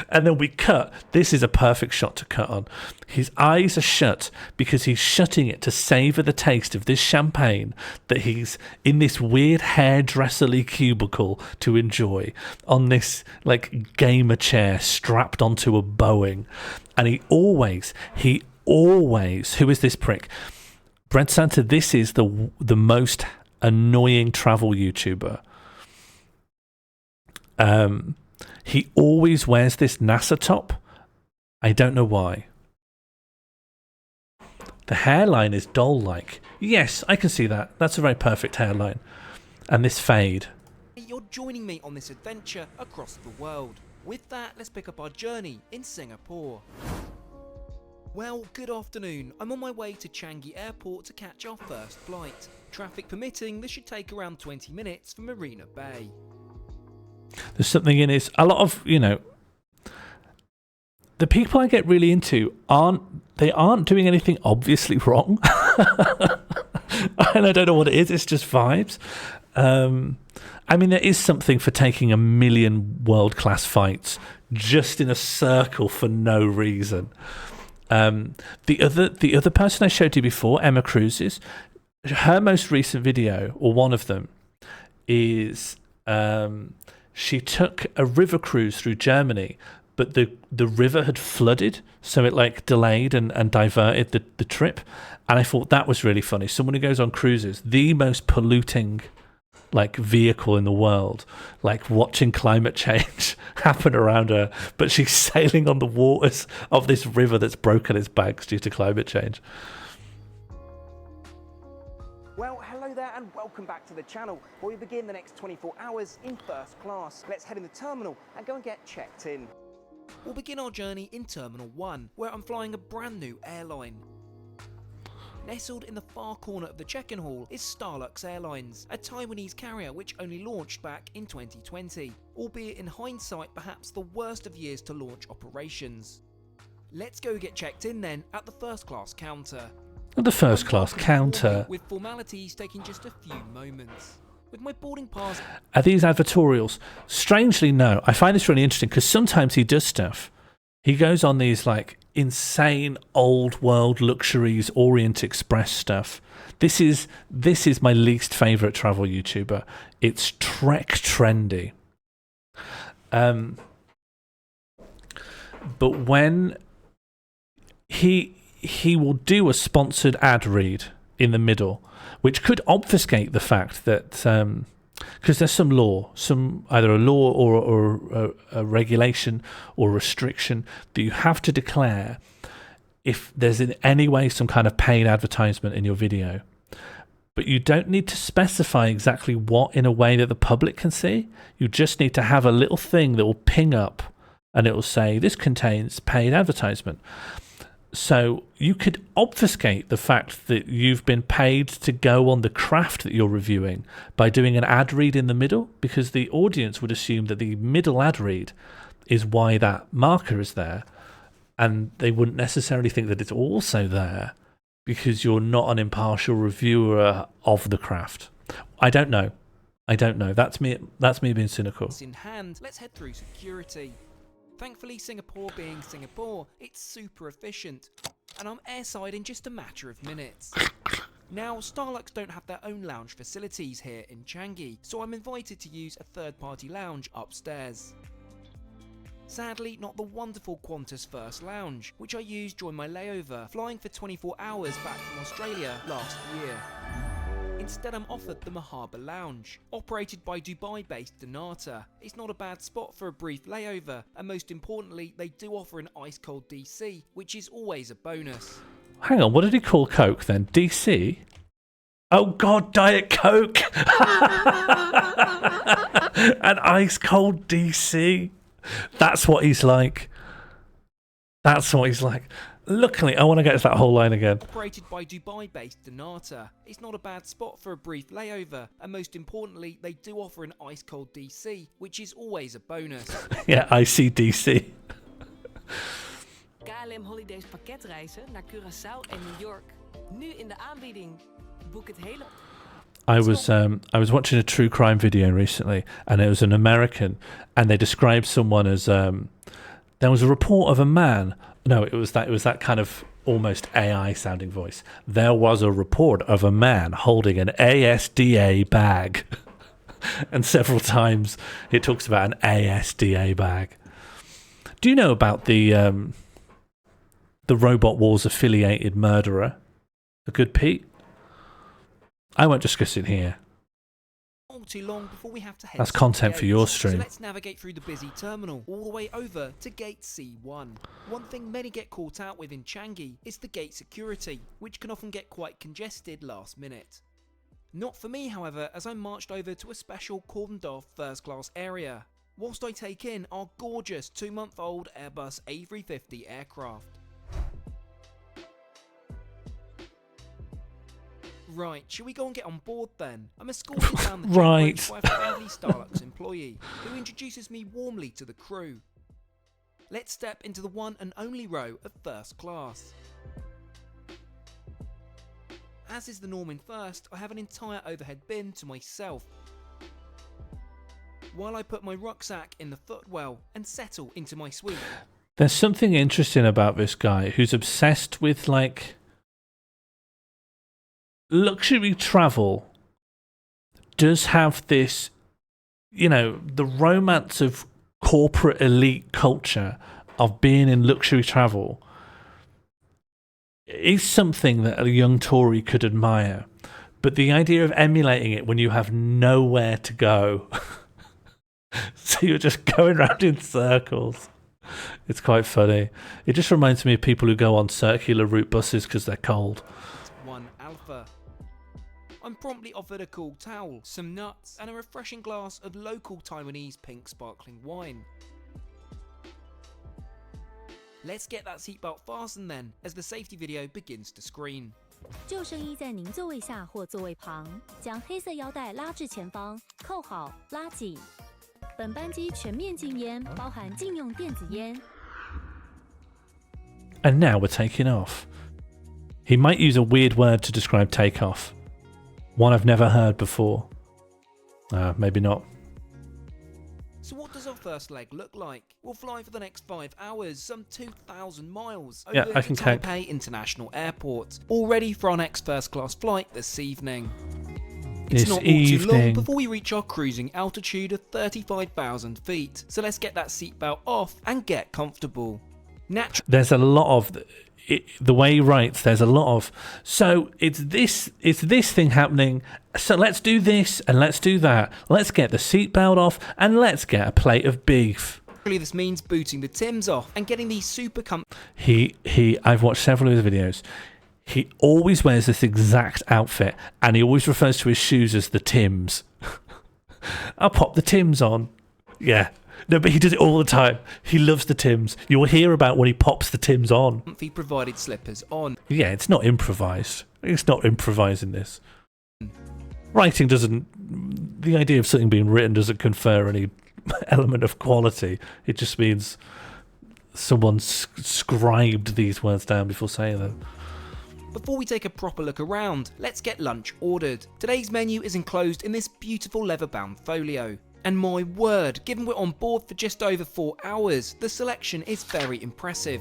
and then we cut. This is a perfect shot to cut on. His eyes are shut because he's shutting it to savour the taste of this champagne that he's in this weird hairdresserly cubicle to enjoy on this like gamer chair strapped onto a Boeing. And he always, who is this prick? Brent Santa, this is the most annoying travel YouTuber. He always wears this NASA top. I don't know why. The hairline is doll-like. Yes, I can see that. That's a very perfect hairline. And this fade. You're joining me on this adventure across the world. With that, let's pick up our journey in Singapore. Well, good afternoon. I'm on my way to Changi Airport to catch our first flight. Traffic permitting, this should take around 20 minutes from Marina Bay. There's something in it. A lot of, the people I get really into aren't doing anything obviously wrong. And I don't know what it is. It's just vibes. I mean, there is something for taking a million world-class fights just in a circle for no reason. The other person I showed you before, Emma Cruises, her most recent video, or one of them, is she took a river cruise through Germany, but the river had flooded, so it like delayed and diverted the trip. And I thought that was really funny. Someone who goes on cruises, the most polluting like vehicle in the world, like watching climate change happen around her, but she's sailing on the waters of this river that's broken its banks due to climate change. Well, hello there and welcome back to the channel, where we begin the next 24 hours in first class. Let's head in the terminal and go and get checked in. We'll begin our journey in Terminal 1, where I'm flying a brand new airline. Nestled in the far corner of the check-in hall is 𝚱𝚎 Airlines, a Taiwanese carrier which only launched back in 2020, albeit in hindsight perhaps the worst of years to launch operations. Let's go get checked in then at the first class counter. At the first class counter. With formalities taking just a few moments. With my boarding pass... Are these advertorials? Strangely, no. I find this really interesting because sometimes he does stuff. He goes on these like insane old world luxuries, Orient Express stuff. This is my least favourite travel YouTuber. It's Trek Trendy. But when he will do a sponsored ad read in the middle, which could obfuscate the fact that because there's some law, either a law or a regulation or restriction that you have to declare if there's in any way some kind of paid advertisement in your video. But you don't need to specify exactly what in a way that the public can see. You just need to have a little thing that will ping up and it will say, this contains paid advertisement. So you could obfuscate the fact that you've been paid to go on the craft that you're reviewing by doing an ad read in the middle, because the audience would assume that the middle ad read is why that marker is there, and they wouldn't necessarily think that it's also there because you're not an impartial reviewer of the craft. I don't know. That's me being cynical. In hand, let's head through security. Thankfully, Singapore being Singapore, it's super efficient, and I'm airside in just a matter of minutes. Now, 𝚱𝚎 don't have their own lounge facilities here in Changi, so I'm invited to use a third-party lounge upstairs. Sadly, not the wonderful Qantas First Lounge, which I used during my layover, flying for 24 hours back from Australia last year. Instead, I'm offered the Mahaba Lounge, operated by Dubai-based Donata. It's not a bad spot for a brief layover, and most importantly, they do offer an ice-cold DC, which is always a bonus. Hang on, what did he call Coke then? DC? Oh God, Diet Coke! An ice-cold DC. That's what he's like. Luckily, I want to get to that whole line again. Operated by Dubai-based Donata. It's not a bad spot for a brief layover, and most importantly, they do offer an ice-cold DC, which is always a bonus. Yeah, I see DC. KLM Holidays pakketreizen naar Curaçao en New York. Nu in de aanbieding. Boek het hele... I was watching a true crime video recently, and it was an American, and they described someone as there was a report of a man. No, it was that kind of almost AI sounding voice. There was a report of a man holding an ASDA bag, and several times it talks about an ASDA bag. Do you know about the Robot Wars affiliated murderer, a good Pete? I won't discuss it here. Too long before we have to head That's to content the for your gates. stream. So let's navigate through the busy terminal all the way over to gate C1. One thing many get caught out with in Changi is the gate security, which can often get quite congested last minute. Not for me, however, as I marched over to a special cordoned off first class area, whilst I take in our gorgeous 2-month-old Airbus A350 aircraft. Right, shall we go and get on board then? I'm escorted down the Right. jetbridge by a friendly Starlux employee who introduces me warmly to the crew. Let's step into the one and only row of first class. As is the norm in first, I have an entire overhead bin to myself, while I put my rucksack in the footwell and settle into my suite. There's something interesting about this guy who's obsessed with, like, luxury travel does have this, you know, the romance of corporate elite culture of being in luxury travel is something that a young Tory could admire. But the idea of emulating it when you have nowhere to go, so you're just going around in circles, it's quite funny. It just reminds me of people who go on circular route buses because they're cold. 1 Alpha. I'm promptly offered a cool towel, some nuts, and a refreshing glass of local Taiwanese pink sparkling wine. Let's get that seatbelt fastened then, as the safety video begins to screen. 救生衣在您座位下或座位旁，将黑色腰带拉至前方，扣好，拉紧。本班机全面禁烟，包含禁用电子烟。And now we're taking off. He might use a weird word to describe takeoff. One I've never heard before. Maybe not. So what does our first leg look like? We'll fly for the next 5 hours, some 2,000 miles, Yeah, over I to can count. Taipei International Airport, all ready for our next first class flight this evening. It's not all too long before we reach our cruising altitude of 35,000 feet, so let's get that seatbelt off and get comfortable. There's a lot of the way he writes. There's a lot of it's this thing happening. So let's do this and let's do that. Let's get the seatbelt off and let's get a plate of beef. This means booting the Tims off and getting these super I've watched several of his videos. He always wears this exact outfit, and he always refers to his shoes as the Tims. I'll pop the Tims on. Yeah. No, but he does it all the time. He loves the Tims. You'll hear about when he pops the Tims on. He provided slippers on. Yeah, it's not improvised. It's not improvising this. Writing doesn't... The idea of something being written doesn't confer any element of quality. It just means someone scribed these words down before saying them. Before we take a proper look around, let's get lunch ordered. Today's menu is enclosed in this beautiful leather-bound folio. And my word, given we're on board for just over 4 hours, the selection is very impressive.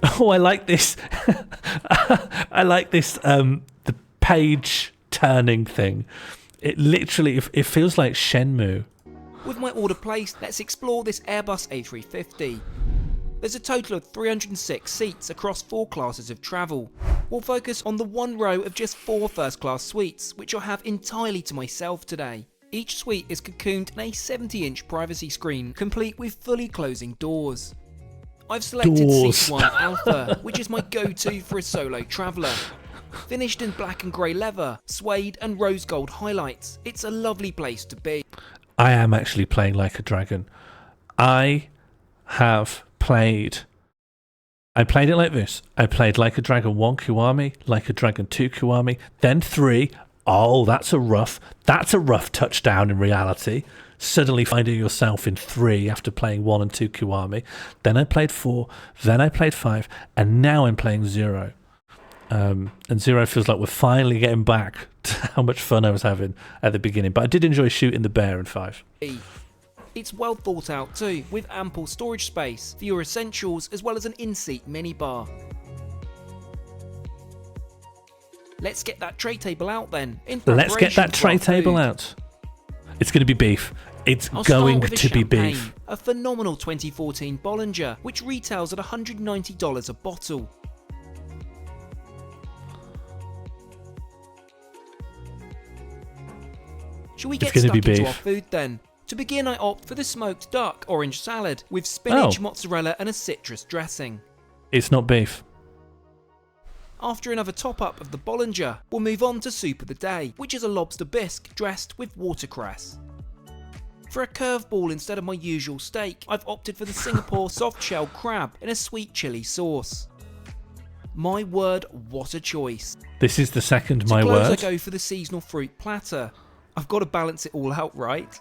Oh, I like this. I like this, the page turning thing. It literally, it feels like Shenmue. With my order placed, let's explore this Airbus A350. There's a total of 306 seats across 4 classes of travel. We'll focus on the one row of just 4 first class suites, which I'll have entirely to myself today. Each suite is cocooned in a 70-inch privacy screen, complete with fully closing doors. I've selected Seat 1 Alpha, which is my go-to for a solo traveller. Finished in black and grey leather, suede and rose gold highlights, it's a lovely place to be. I am actually playing Like a Dragon. I played it like this. I played Like a Dragon 1 Kiwami, Like a Dragon 2 Kiwami, then 3. Oh, that's a rough touchdown in reality. Suddenly finding yourself in 3 after playing 1 and 2 Kiwami. Then I played 4, then I played 5, and now I'm playing 0. And Zero feels like we're finally getting back to how much fun I was having at the beginning. But I did enjoy shooting the bear in 5. It's well thought out too, with ample storage space for your essentials as well as an in-seat minibar. Let's get that tray table out then. Let's get that tray table out. It's going to be beef. It's going to be beef. A phenomenal 2014 Bollinger, which retails at $190 a bottle. Shall we get stuck into our food then? To begin, I opt for the smoked duck orange salad with spinach, mozzarella and a citrus dressing. It's not beef. After another top-up of the Bollinger, we'll move on to soup of the day, which is a lobster bisque dressed with watercress. For a curveball instead of my usual steak, I've opted for the Singapore soft-shell crab in a sweet chilli sauce. My word, what a choice. This is the second my to close, word. I go for the seasonal fruit platter. I've got to balance it all out, right?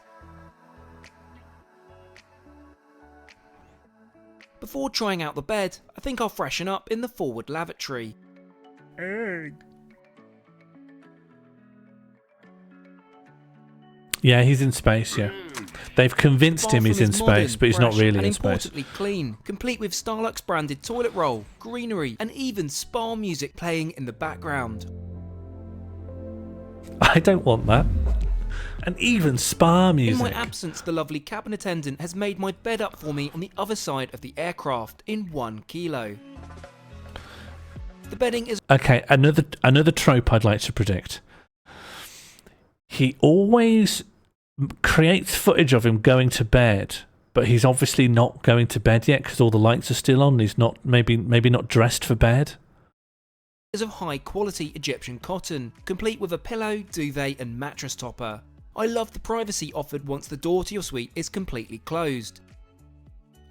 Before trying out the bed, I think I'll freshen up in the forward lavatory. Yeah, he's in space, yeah. They've convinced him he's in space, but he's not really in space. Importantly clean, complete with Starlux branded toilet roll, greenery, and even spa music playing in the background. I don't want that. And even spa music. In my absence, the lovely cabin attendant has made my bed up for me on the other side of the aircraft in 1 kilo. The bedding is... Okay, another trope I'd like to predict. He always creates footage of him going to bed, but he's obviously not going to bed yet because all the lights are still on. He's not maybe not dressed for bed. Is of high quality Egyptian cotton, complete with a pillow, duvet and mattress topper. I love the privacy offered once the door to your suite is completely closed.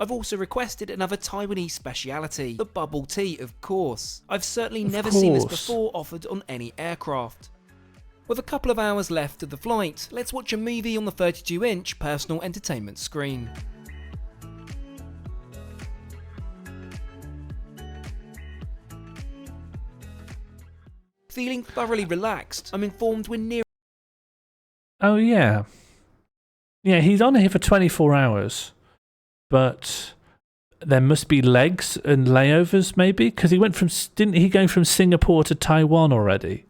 I've also requested another Taiwanese speciality, the bubble tea of course. I've certainly never seen this before offered on any aircraft. With a couple of hours left of the flight, let's watch a movie on the 32-inch personal entertainment screen. Feeling thoroughly relaxed, I'm informed we're near... Oh yeah. Yeah, he's on here for 24 hours. But there must be legs and layovers maybe? Because he went from... Didn't he go from Singapore to Taiwan already?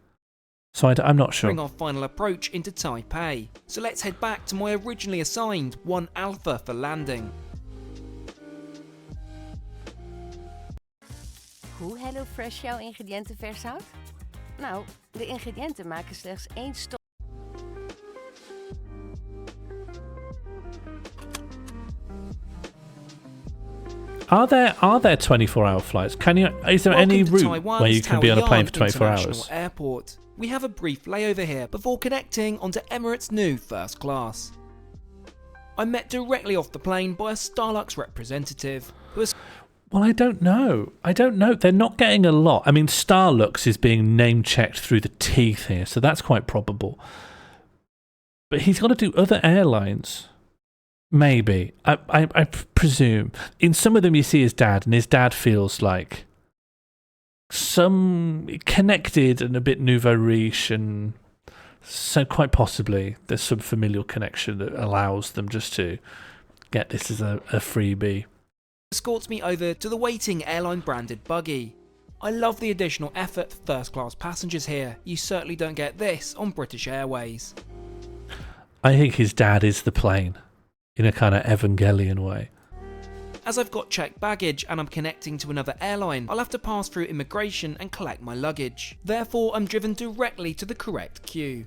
So I'm not sure. Bring our final approach into Taipei. So let's head back to my originally assigned 1 Alpha for landing. Hoe HelloFresh jouw ingrediënten vers houdt? Nou, de ingrediënten maken slechts 1 stof. Are there 24-hour flights? Is there any route where you can be on a plane for 24 hours? Airport. We have a brief layover here before connecting onto Emirates' new first class. I'm met directly off the plane by a Starlux representative who has... Well, I don't know. They're not getting a lot. I mean, Starlux is being name-checked through the teeth here, so that's quite probable. But he's got to do other airlines. Maybe. I presume. In some of them you see his dad, and his dad feels like some connected and a bit nouveau riche, and so quite possibly there's some familial connection that allows them just to get this as a freebie. Escorts me over to the waiting airline branded buggy. I love the additional effort for first class passengers here. You certainly don't get this on British Airways. I think his dad is the plane, in a kind of Evangelion way. As I've got checked baggage and I'm connecting to another airline, I'll have to pass through immigration and collect my luggage. Therefore, I'm driven directly to the correct queue.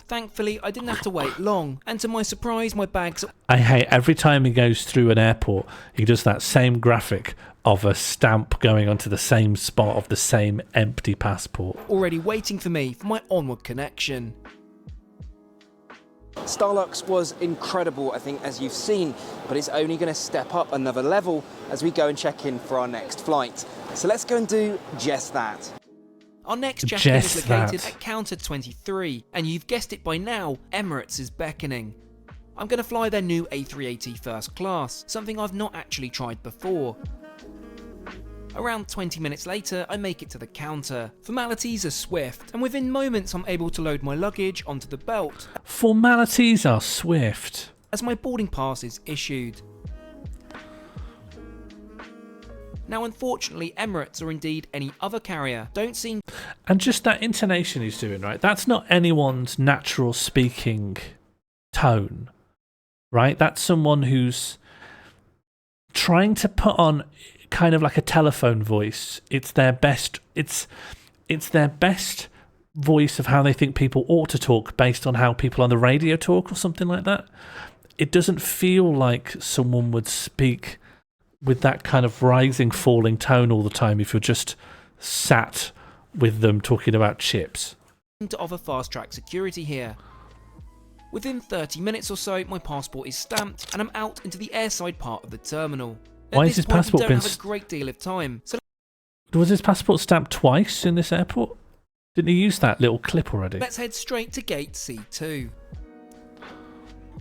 Thankfully, I didn't have to wait long, and to my surprise, my bags... I hate every time he goes through an airport, he does that same graphic of a stamp going onto the same spot of the same empty passport. Already waiting for me for my onward connection. Starlux was incredible, I think, as you've seen, but it's only going to step up another level as we go and check in for our next flight. So let's go and do just that. Our next check-in is located at counter 23, and you've guessed it by now, Emirates is beckoning. I'm going to fly their new A380 first class, something I've not actually tried before. Around 20 minutes later, I make it to the counter. Formalities are swift, and within moments I'm able to load my luggage onto the belt. Formalities are swift. As my boarding pass is issued. Now unfortunately, Emirates or indeed any other carrier don't seem... And just that intonation he's doing, right? That's not anyone's natural speaking tone, right? That's someone who's trying to put on kind of like a telephone voice. It's their best voice of how they think people ought to talk based on how people on the radio talk or something like that. It doesn't feel like someone would speak with that kind of rising, falling tone all the time if you're just sat with them talking about chips. ...to offer fast-track security here. Within 30 minutes or so, my passport is stamped and I'm out into the airside part of the terminal. Why is his passport been... have a great deal of time. So was his passport stamped twice in this airport? Didn't he use that little clip already? let's head straight to gate C2.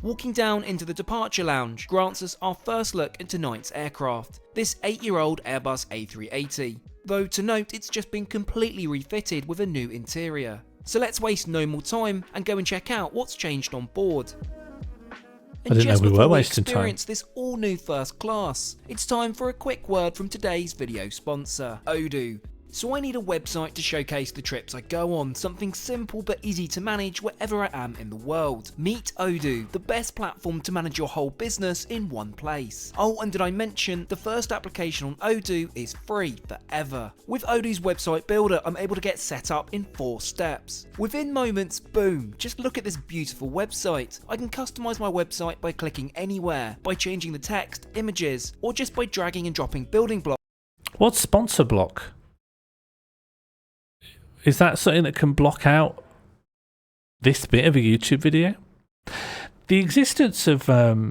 Walking down into the departure lounge grants us our first look at tonight's aircraft, this 8-year-old Airbus A380. Though to note, it's just been completely refitted with a new interior. So let's waste no more time and go and check out what's changed on board. I didn't know we were wasting time. Experience this all-new first class, it's time for a quick word from today's video sponsor, Odoo. So I need a website to showcase the trips I go on, something simple but easy to manage wherever I am in the world. Meet Odoo, the best platform to manage your whole business in one place. Oh, and did I mention, the first application on Odoo is free forever. With Odoo's website builder, I'm able to get set up in 4 steps. Within moments, boom, just look at this beautiful website. I can customize my website by clicking anywhere, by changing the text, images, or just by dragging and dropping building blocks. What's sponsor block? Is that something that can block out this bit of a YouTube video? The existence of... I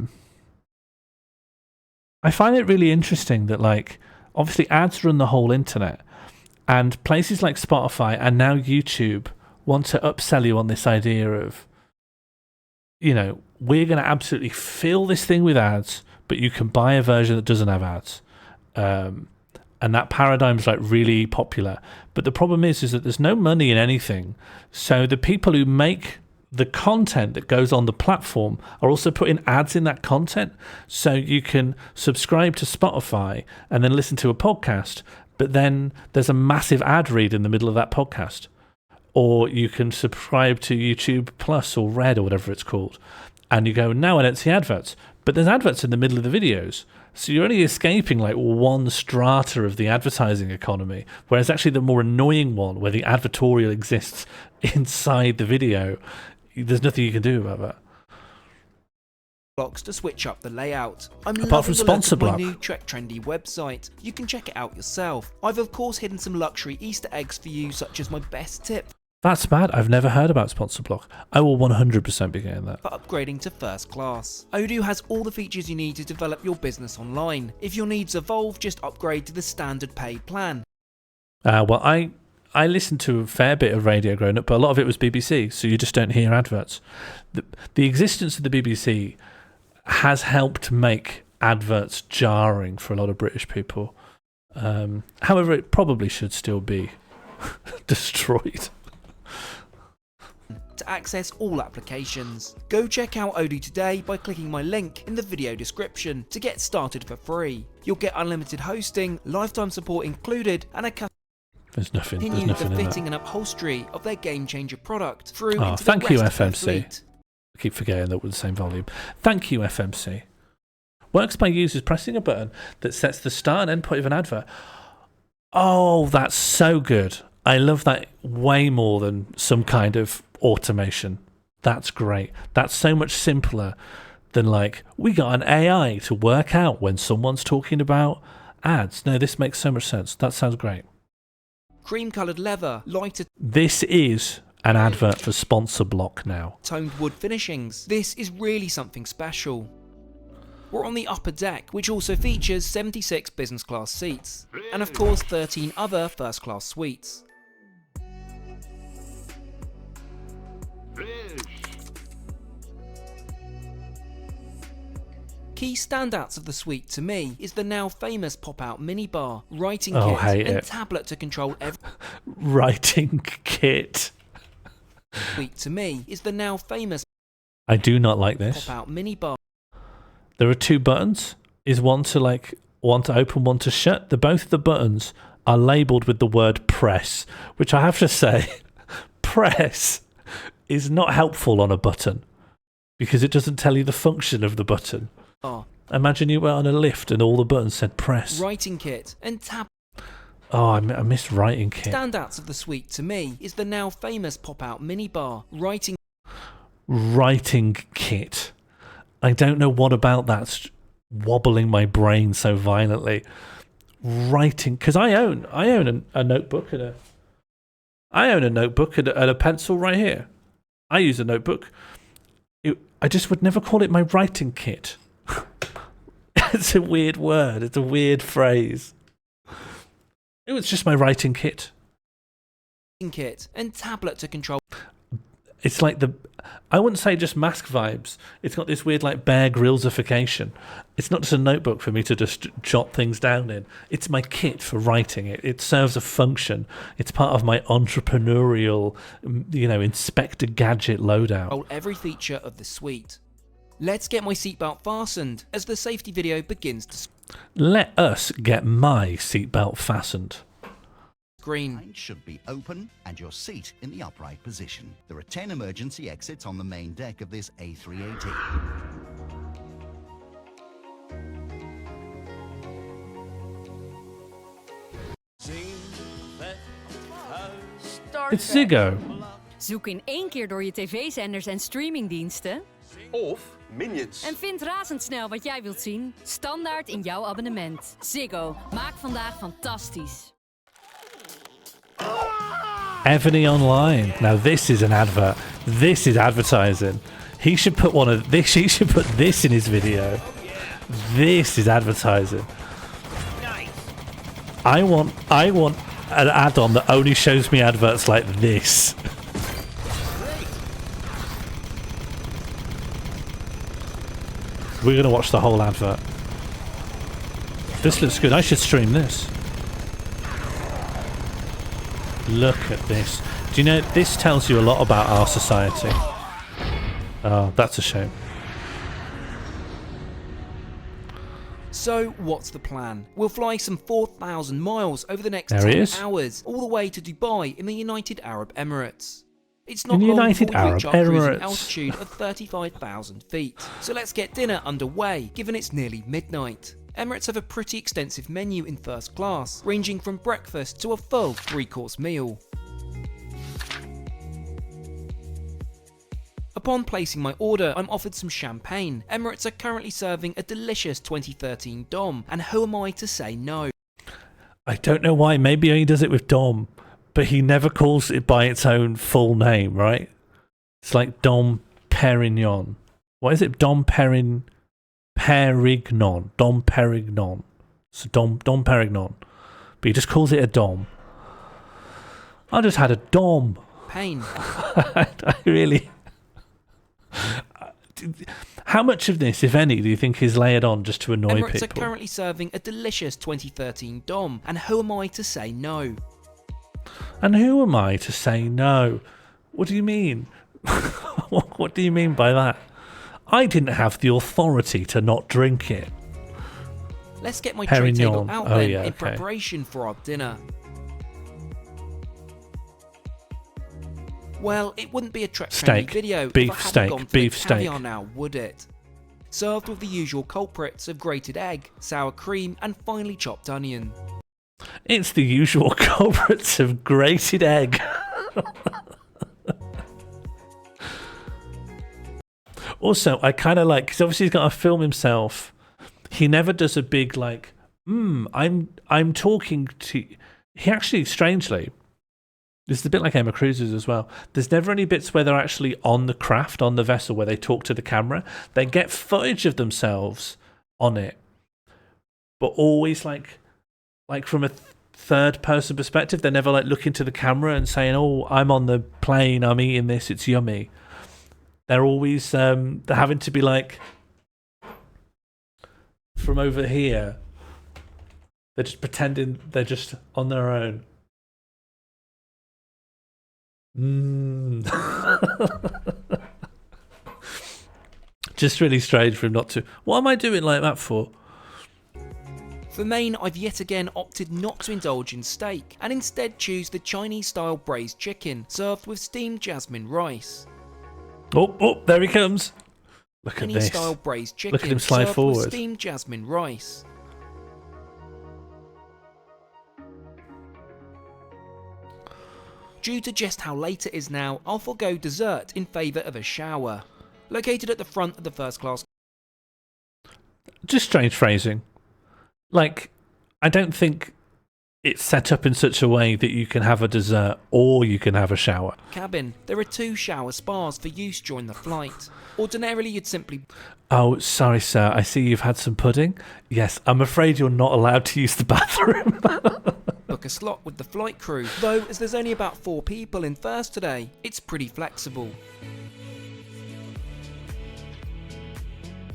find it really interesting that, like, obviously ads run the whole internet, and places like Spotify and now YouTube want to upsell you on this idea of, you know, we're going to absolutely fill this thing with ads, but you can buy a version that doesn't have ads. And that paradigm's like really popular. But the problem is that there's no money in anything. So the people who make the content that goes on the platform are also putting ads in that content. So you can subscribe to Spotify and then listen to a podcast, but then there's a massive ad read in the middle of that podcast. Or you can subscribe to YouTube Plus or Red or whatever it's called. And you go, no, I don't see adverts. But there's adverts in the middle of the videos. So you're only escaping like one strata of the advertising economy, whereas actually the more annoying one, where the advertorial exists inside the video, there's nothing you can do about that. Blocks to switch up the layout. Apart from sponsor block. My new Trek Trendy website. You can check it out yourself. I've of course hidden some luxury Easter eggs for you, such as my best tip. That's bad. I've never heard about sponsor block. I will 100% be getting that. For upgrading to first class. Odoo has all the features you need to develop your business online. If your needs evolve, just upgrade to the standard paid plan. Well, I listened to a fair bit of radio growing up, but a lot of it was BBC, so you just don't hear adverts. The existence of the BBC has helped make adverts jarring for a lot of British people. However, it probably should still be destroyed. To access all applications. Go check out Odoo today by clicking my link in the video description to get started for free. You'll get unlimited hosting, lifetime support included, and There's nothing the in fitting that. and upholstery of their game changer product through Oh, into thank the you, rest of their FMC. fleet. I keep forgetting that we're the same volume. Thank you, FMC. Works by users pressing a button that sets the start and end point of an advert. Oh, that's so good. I love that way more than some kind of automation. That's great. That's so much simpler than like, we got an AI to work out when someone's talking about ads. No, this makes so much sense. That sounds great. Cream coloured leather, lighter This is an advert for sponsor block now. toned wood finishings. This is really something special. We're on the upper deck, which also features 76 business class seats, and of course 13 other first class suites. Key standouts of the suite to me is the now famous pop-out minibar, writing Oh, kit, hate and it. tablet to control every Writing kit. suite to me is the now famous I do not like this. pop-out minibar. There are two buttons. Is one to open, one to shut. Both the buttons are labelled with the word press, which I have to say, press is not helpful on a button because it doesn't tell you the function of the button. Imagine you were on a lift and all the buttons said press. Writing kit and tab. Oh, I miss writing kit. Standouts of the suite to me is the now famous pop-out minibar, writing Kit. I don't know what about that's wobbling my brain so violently. Writing, because I own a notebook and a pencil right here. I use a notebook. I just would never call it my writing kit. It's a weird word. It's a weird phrase. It was just my writing kit. kit and tablet to control. It's like I wouldn't say just mask vibes. It's got this weird like Bear Grylls-ification. It's not just a notebook for me to just jot things down in. It's my kit for writing it. It serves a function. It's part of my entrepreneurial, Inspector Gadget loadout. Every feature of the suite. Let's get my seatbelt fastened as the safety video begins to Let us get my seatbelt fastened. screen. Should be open and your seat in the upright position. There are 10 emergency exits on the main deck of this A380. It's Ziggo. Zoek in één keer door je tv-zenders en streamingdiensten. Of Minions. En vind razendsnel wat jij wilt zien. Standaard in jouw abonnement. Ziggo. Maak vandaag fantastisch. Evany Online. Now this is an advert. This is advertising. He should put he should put this in his video. This is advertising. I want an add-on that only shows me adverts like this. We're gonna watch the whole advert. This looks good. I should stream this. Look at this. Do you know, this tells you a lot about our society. Oh, that's a shame. So, what's the plan? We'll fly some 4,000 miles over the next There he 10 is. hours, all the way to Dubai in the United Arab Emirates. It's In not the long United before we reach Arab our cruising Emirates. altitude of 35,000 feet. So let's get dinner underway, given it's nearly midnight. Emirates have a pretty extensive menu in first class, ranging from breakfast to a full 3-course meal. Upon placing my order, I'm offered some champagne. Emirates are currently serving a delicious 2013 Dom, and who am I to say no? I don't know why. Maybe he does it with Dom, but he never calls it by its own full name, right? It's like Dom Perignon. What is it? Dom Perignon. Dom Perignon. So Dom Perignon. But he just calls it a Dom. I just had a Dom. Pain. I really... How much of this, if any, do you think is layered on just to annoy Emirates people? are currently serving a delicious 2013 Dom, and who am I to say no? And who am I to say no? What do you mean? What do you mean by that? I didn't have the authority to not drink it. Let's get my tray table Perignon. out Oh, then yeah, in okay. preparation for our dinner. Well, it wouldn't be a trek-friendly Steak. video Beef if I hadn't steak. gone for Beef the steak. caviar now, would it? Served with the usual culprits of grated egg, sour cream, and finely chopped onion. It's the usual culprits of grated egg. Also, I kind of like, because obviously he's got to film himself. He never does a big like, I'm talking to. He actually, strangely, this is a bit like Emma Cruise's as well. There's never any bits where they're actually on the craft, on the vessel, where they talk to the camera. They get footage of themselves on it, but always like from a third person perspective. They're never like looking to the camera and saying, "Oh, I'm on the plane. I'm eating this. It's yummy." They're always they're having to be like, from over here. They're just pretending they're just on their own. Just really strange for him not to. What am I doing like that for? For main, I've yet again opted not to indulge in steak and instead choose the Chinese-style braised chicken served with steamed jasmine rice. Oh, there he comes. Look at this. Chinese-style braised chicken Look at him slide served forward. with steamed jasmine rice. Due to just how late it is now, I'll forgo dessert in favour of a shower. Located at the front of the first class. Just strange phrasing. Like, I don't think it's set up in such a way that you can have a dessert or you can have a shower. Cabin, there are 2 shower spas for use during the flight. Ordinarily, you'd simply... Oh, sorry, sir. I see you've had some pudding. Yes, I'm afraid you're not allowed to use the bathroom. book a slot with the flight crew, though as there's only about 4 people in first today, it's pretty flexible.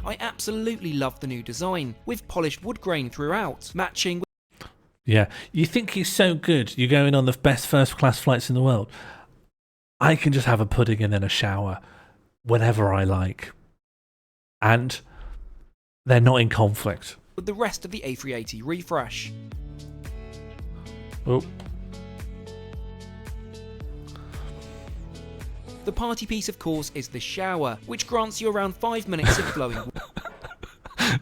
I absolutely love the new design, with polished wood grain throughout, matching with... Yeah, you think he's so good, you're going on the best first class flights in the world. I can just have a pudding and then a shower whenever I like. And they're not in conflict. with the rest of the A380 refresh. Oh. The party piece, of course, is the shower, which grants you around 5 minutes of flowing water.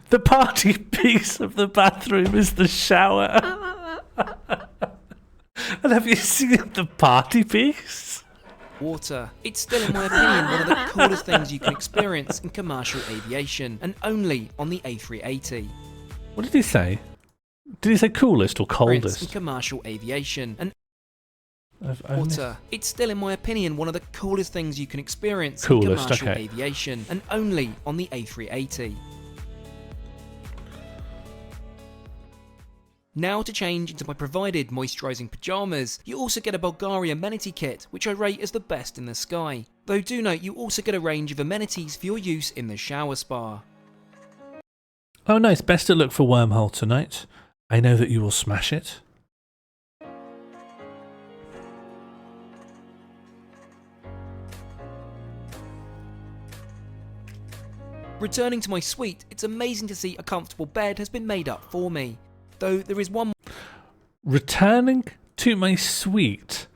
The party piece of the bathroom is the shower. And have you seen the party piece? Water. It's still, in my opinion, one of the coolest things you can experience in commercial aviation, and only on the A380. What did he say? Did he say coolest or In coldest? commercial aviation, and I've water. It's still, in my opinion, one of the coolest things you can experience Coolest, in commercial okay. aviation, and only on the A380. Now to change into my provided moisturising pyjamas, you also get a Bulgaria amenity kit, which I rate as the best in the sky. Though do note you also get a range of amenities for your use in the shower spa. Oh nice, best of luck for Wormhole tonight. I know that you will smash it. Returning to my suite, it's amazing to see a comfortable bed has been made up for me. Though there is one... Returning to my suite,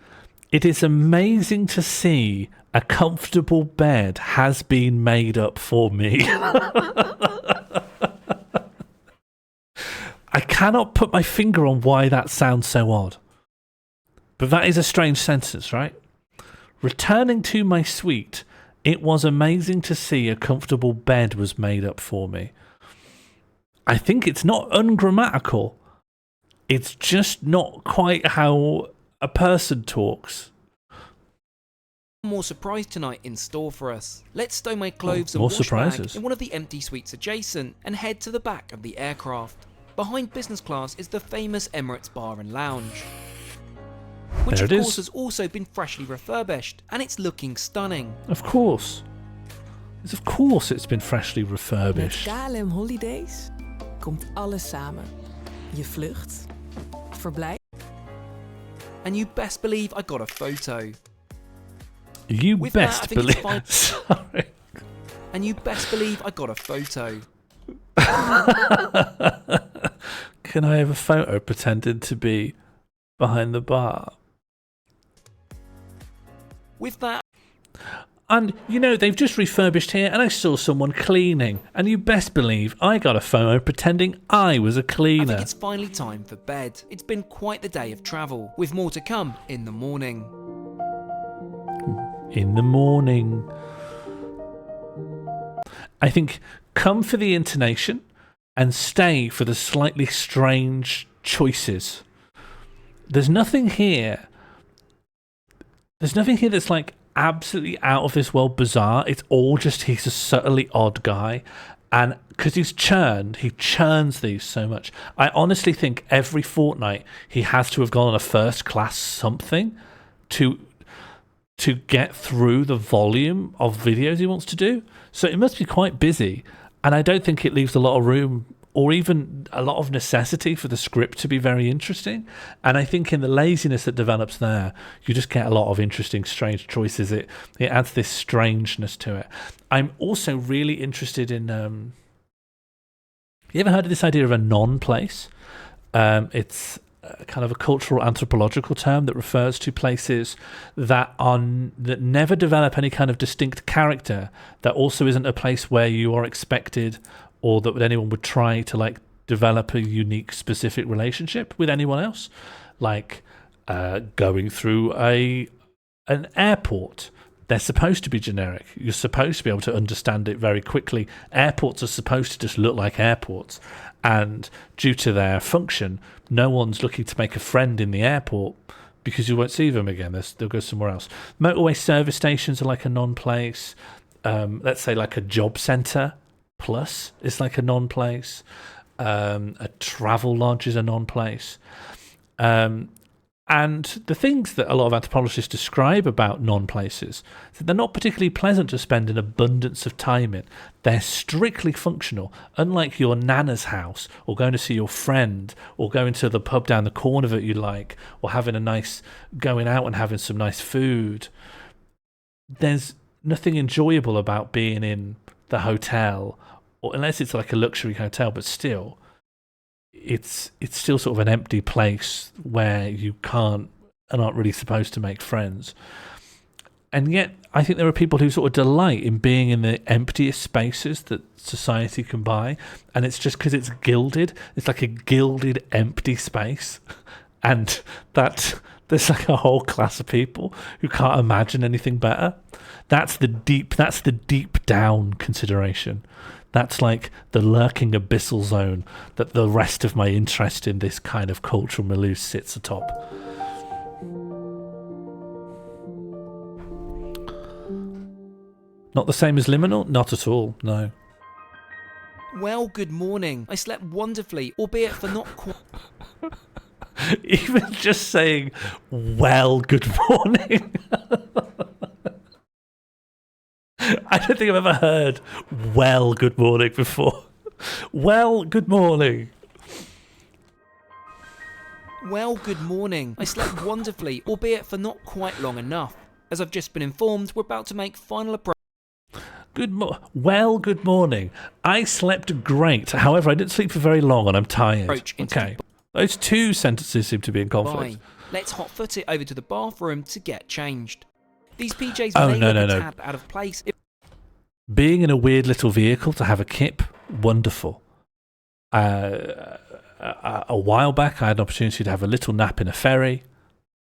it is amazing to see a comfortable bed has been made up for me. I cannot put my finger on why that sounds so odd. But that is a strange sentence, right? Returning to my suite, it was amazing to see a comfortable bed was made up for me. I think it's not ungrammatical. It's just not quite how a person talks. More surprise tonight in store for us. Let's stow my clothes Oh, more and wash bag surprises. in one of the empty suites adjacent and head to the back of the aircraft. Behind business class is the famous Emirates Bar and Lounge, which There of it course is. has also been freshly refurbished, and it's looking stunning. Of course. Of course it's been freshly Met refurbished. KLM Holidays komt alles samen. Je vlucht, verblijf. And you best believe I got a photo. You With that, I best think it's believe. fine. Sorry. And you best believe I got a photo. Can I have a photo pretending to be behind the bar? With that, And, you know, they've just refurbished here and I saw someone cleaning. And you best believe I got a photo pretending I was a I cleaner. think it's finally time for bed. It's been quite the day of travel, with more to come in the morning. In the morning. I think come for the intonation and stay for the slightly strange choices. There's nothing here. There's nothing here that's like absolutely out of this world bizarre. It's all just he's a subtly odd guy. And because he's churned, he churns these so much. I honestly think every fortnight he has to have gone on a first class something to get through the volume of videos he wants to do. So it must be quite busy. And I don't think it leaves a lot of room or even a lot of necessity for the script to be very interesting. And I think in the laziness that develops there, you just get a lot of interesting, strange choices. It adds this strangeness to it. I'm also really interested in... you ever heard of this idea of a non-place? It's kind of a cultural anthropological term that refers to places that never develop any kind of distinct character, that also isn't a place where you are expected or that anyone would try to like develop a unique specific relationship with anyone else, like going through an airport. They're supposed to be generic. You're supposed to be able to understand it very quickly. Airports are supposed to just look like airports. And due to their function, no one's looking to make a friend in the airport because you won't see them again. They'll go somewhere else. Motorway service stations are like a non-place. Let's say like a job centre plus is like a non-place. A travel lodge is a non-place. And the things that a lot of anthropologists describe about non-places, that they're not particularly pleasant to spend an abundance of time in. They're strictly functional, unlike your nana's house, or going to see your friend, or going to the pub down the corner that you like, or going out and having some nice food. There's nothing enjoyable about being in the hotel, or unless it's like a luxury hotel, but still... It's still sort of an empty place where you aren't really supposed to make friends. And yet, I think there are people who sort of delight in being in the emptiest spaces that society can buy. And it's just because it's gilded. It's like a gilded, empty space. And there's like a whole class of people who can't imagine anything better. That's the deep down consideration. That's like the lurking abyssal zone that the rest of my interest in this kind of cultural milieu sits atop. Not the same as liminal? Not at all, no. Well, good morning. I slept wonderfully, albeit for not quite... Even just saying, well, good morning... I don't think I've ever heard well, good morning before. Well, good morning. Well, good morning. I slept wonderfully, albeit for not quite long enough. As I've just been informed, we're about to make final approach. Good morning. I slept great. However, I didn't sleep for very long and I'm tired. Okay. Those two sentences seem to be in conflict. Let's hot-foot it over to the bathroom to get changed. These PJs tab out of place. Being in a weird little vehicle to have a kip, wonderful. A while back, I had an opportunity to have a little nap in a ferry.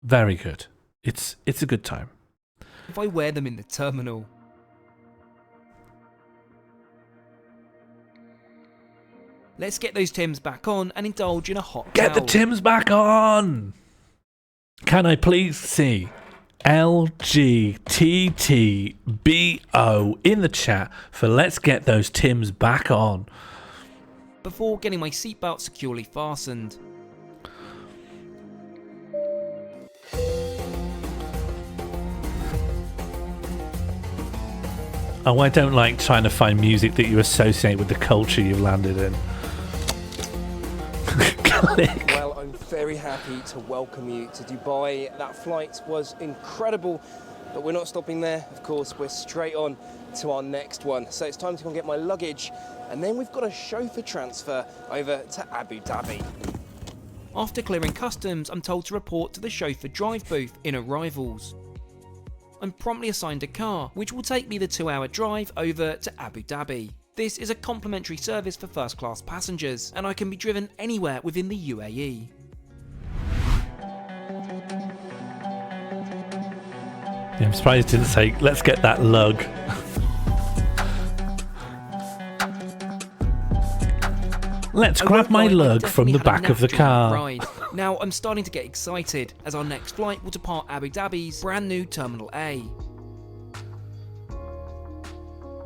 Very good. It's a good time. If I wear them in the terminal. Let's get those Tims back on and indulge in a hot Get the Tims back on! Can I please see 𝚐𝚎𝚌𝚘𝚎 in the chat for let's get those Tims back on? Before getting my seatbelt securely fastened. Oh, I don't like trying to find music that you associate with the culture you've landed in. Click. Well, I'm very happy to welcome you to Dubai. That flight was incredible, but we're not stopping there. Of course, we're straight on to our next one. So it's time to go and get my luggage, and then we've got a chauffeur transfer over to Abu Dhabi. After clearing customs, I'm told to report to the chauffeur drive booth in arrivals. I'm promptly assigned a car, which will take me the 2-hour drive over to Abu Dhabi. This is a complimentary service for first-class passengers, and I can be driven anywhere within the UAE. Yeah, I'm surprised it didn't say, let's get that lug. Let's grab my lug from the back of the car. Now I'm starting to get excited, as our next flight will depart Abu Dhabi's brand new Terminal A.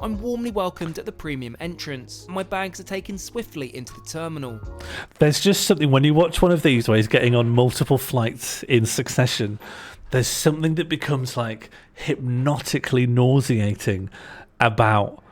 I'm warmly welcomed at the premium entrance. My bags are taken swiftly into the terminal. There's just something, when you watch one of these where he's getting on multiple flights in succession, there's something that becomes like hypnotically nauseating about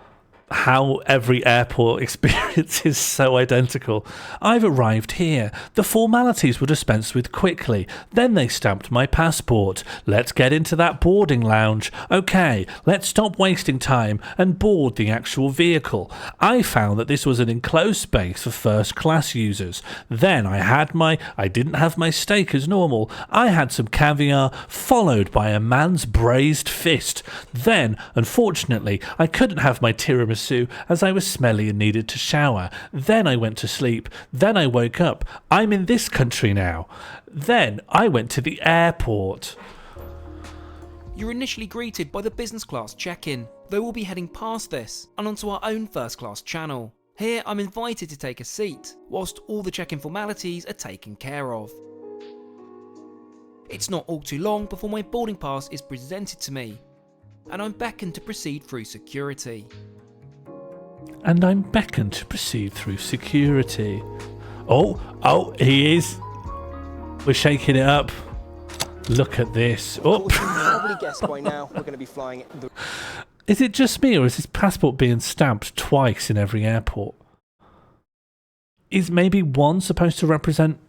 how every airport experience is so identical. I've arrived here. The formalities were dispensed with quickly. Then they stamped my passport. Let's get into that boarding lounge. Okay, let's stop wasting time and board the actual vehicle. I found that this was an enclosed space for first class users. Then I didn't have my steak as normal. I had some caviar, followed by a man's braised fist. Then, unfortunately, I couldn't have my tiramisu as I was smelly and needed to shower. Then I went to sleep. Then I woke up. I'm in this country now. Then I went to the airport. You're initially greeted by the business class check-in, though we'll be heading past this and onto our own first class channel. Here I'm invited to take a seat, whilst all the check-in formalities are taken care of. It's not all too long before my boarding pass is presented to me, and I'm beckoned to proceed through security. Oh, he is. We're shaking it up. Look at this. Oh. You can probably guess by now we're going to be flying the... Is it just me, or is his passport being stamped twice in every airport? Is maybe one supposed to represent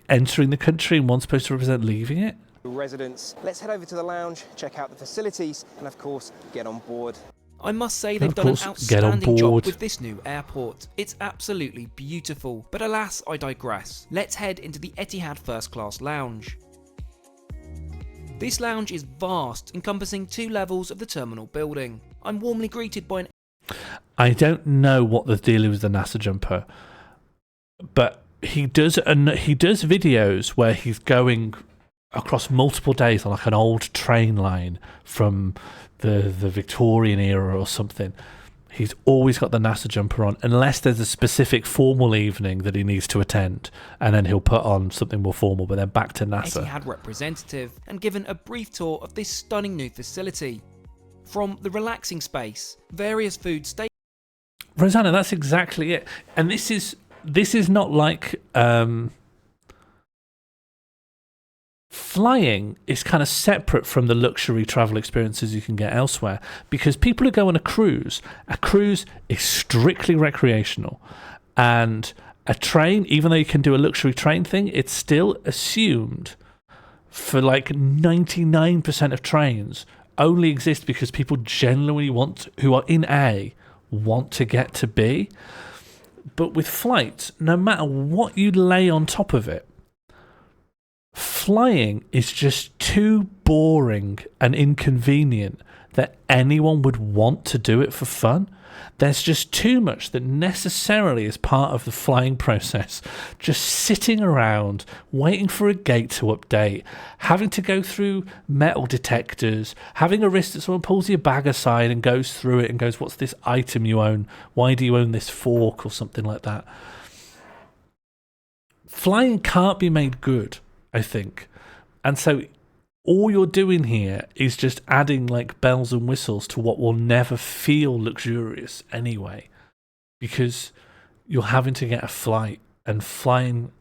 entering the country and one supposed to represent leaving it? residents. Let's head over to the lounge, check out the facilities, and of course, get on board. I must say they've done an outstanding job with this new airport. It's absolutely beautiful, but alas, I digress. Let's head into the Etihad First Class Lounge. This lounge is vast, encompassing 2 levels of the terminal building. I'm warmly greeted by an... I don't know what the deal is with the NASA jumper, but he does videos where he's going across multiple days on like an old train line from the Victorian era or something. He's always got the NASA jumper on, unless there's a specific formal evening that he needs to attend, and then he'll put on something more formal, but then back to NASA. Etihad representative and given a brief tour of this stunning new facility. From the relaxing space, various food stations... Rosanna, that's exactly it. And this is not like... Flying is kind of separate from the luxury travel experiences you can get elsewhere, because people who go on a cruise is strictly recreational, and a train, even though you can do a luxury train thing, it's still assumed for like 99% of trains only exist because people genuinely who are in A want to get to B. But with flights, no matter what you lay on top of it, flying is just too boring and inconvenient that anyone would want to do it for fun. There's just too much that necessarily is part of the flying process. Just sitting around, waiting for a gate to update, having to go through metal detectors, having a risk that someone pulls your bag aside and goes through it and goes, "What's this item you own? Why do you own this fork?" or something like that. Flying can't be made good, I think. And so all you're doing here is just adding like bells and whistles to what will never feel luxurious anyway, because you're having to get a flight, and flying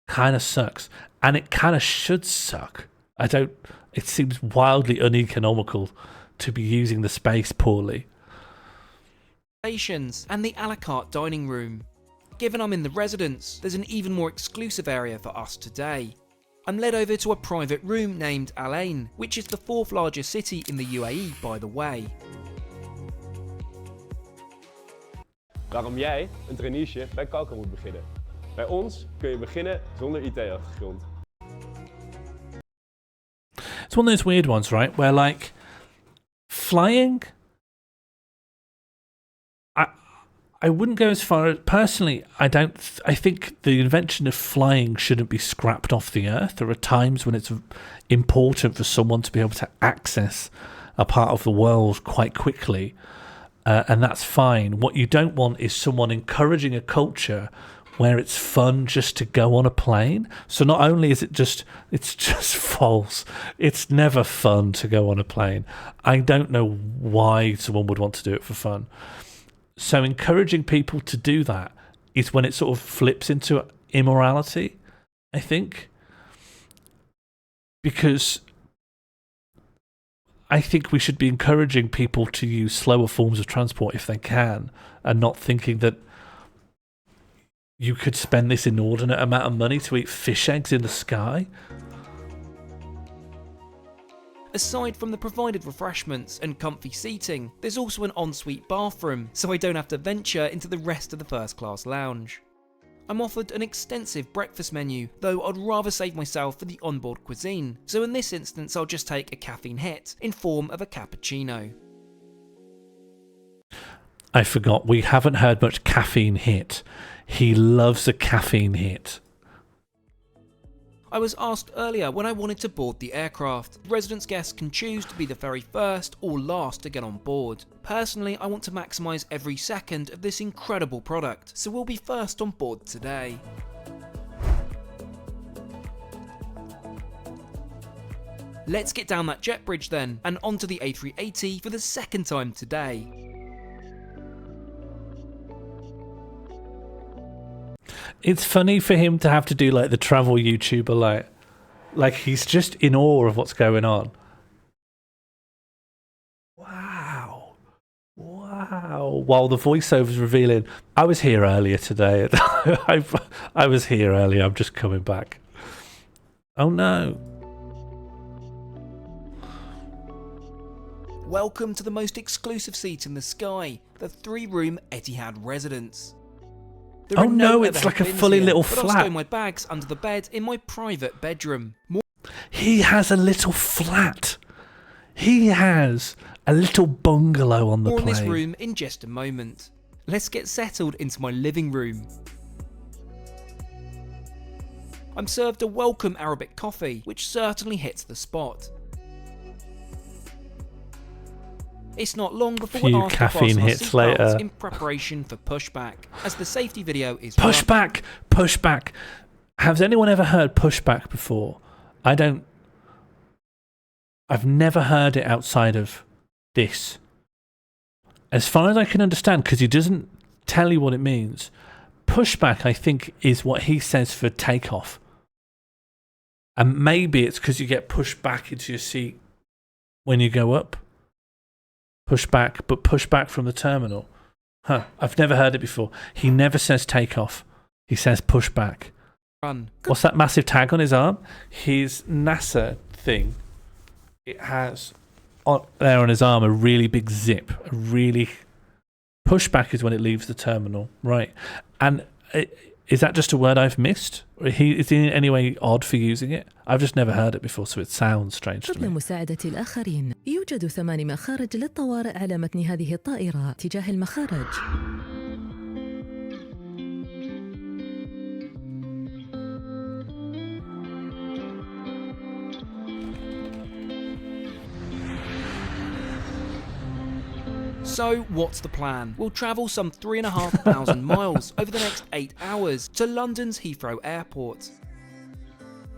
kind of sucks, and it kind of should suck. It seems wildly uneconomical to be using the space poorly. And the a la carte dining room. Given I'm in the residence, there's an even more exclusive area for us today. I'm led over to a private room named Al Ain, which is the 4th largest city in the UAE, by the way. Waarom jij een traineeship bij Qualcomm moet beginnen. Bij ons kun je beginnen zonder IT-achtergrond. It's one of those weird ones, right? Where like flying, I wouldn't go as far as, personally, I think the invention of flying shouldn't be scrapped off the earth. There are times when it's important for someone to be able to access a part of the world quite quickly, and that's fine. What you don't want is someone encouraging a culture where it's fun just to go on a plane. So not only is it's just false. It's never fun to go on a plane. I don't know why someone would want to do it for fun. So encouraging people to do that is when it sort of flips into immorality, I think. Because I think we should be encouraging people to use slower forms of transport if they can, and not thinking that you could spend this inordinate amount of money to eat fish eggs in the sky. Aside from the provided refreshments and comfy seating, there's also an ensuite bathroom, so I don't have to venture into the rest of the first class lounge. I'm offered an extensive breakfast menu, though I'd rather save myself for the onboard cuisine, so in this instance I'll just take a caffeine hit in form of a cappuccino. I forgot, we haven't heard much caffeine hit. He loves a caffeine hit. I was asked earlier when I wanted to board the aircraft. Residence guests can choose to be the very first or last to get on board. Personally, I want to maximise every second of this incredible product, so we'll be first on board today. Let's get down that jet bridge then, and onto the A380 for the second time today. It's funny for him to have to do like the travel YouTuber, like he's just in awe of what's going on. Wow. While the voiceover's revealing, I was here earlier today. I was here earlier, I'm just coming back. Oh no. Welcome to the most exclusive seat in the sky, the 3-room Etihad Residence. There Oh no, it's like a fully little but I'll flat. stow my bags under the bed in my private bedroom. He has a little flat. He has a little bungalow on the More in this plane. room in just a moment. Let's get settled into my living room. I'm served a welcome Arabic coffee, which certainly hits the spot. It's not long before Few we're asked caffeine to fasten our hits seatbelts later. in preparation for pushback, as the safety video is Pushback! Pushback! Has anyone ever heard pushback before? I've never heard it outside of this. As far as I can understand, because he doesn't tell you what it means, pushback, I think, is what he says for takeoff. And maybe it's because you get pushed back into your seat when you go up. Push back, but push back from the terminal. Huh, I've never heard it before. He never says takeoff. He says push back. Run. What's that massive tag on his arm? His NASA thing. It has there on his arm a really big zip. A really... Pushback is when it leaves the terminal. Right. And is that just a word I've missed? Is he in any way odd for using it? I've just never heard it before, so it sounds strange to قبل me. مساعدة الآخرين يوجد 8 مخارج للطوارئ على متن هذه الطائرة تجاه المخارج. So, what's the plan? We'll travel some 3,500 miles over the next 8 hours to London's Heathrow Airport.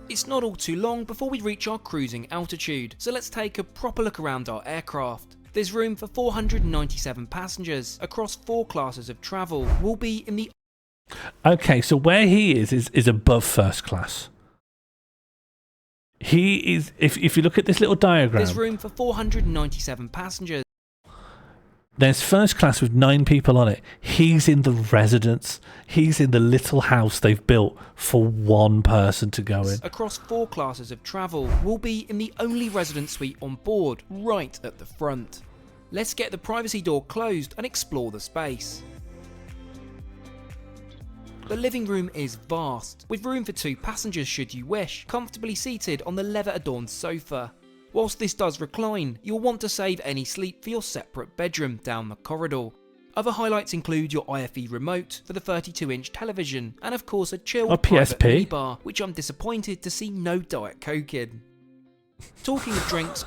It's not all too long before we reach our cruising altitude, so let's take a proper look around our aircraft. There's room for 497 passengers across 4 classes of travel. We'll be in the... Okay, so where he is above first class. He is, if you look at this little diagram, There's room for 497 passengers. There's first class with 9 people on it. He's in the residence. He's in the little house they've built for one person to go in. Across 4 classes of travel, we'll be in the only resident suite on board, right at the front. Let's get the privacy door closed and explore the space. The living room is vast, with room for 2 passengers should you wish, comfortably seated on the leather-adorned sofa. Whilst this does recline, you'll want to save any sleep for your separate bedroom down the corridor. Other highlights include your IFE remote for the 32-inch television, and of course a chilled private PSP. minibar, which I'm disappointed to see no Diet Coke in. Talking of drinks...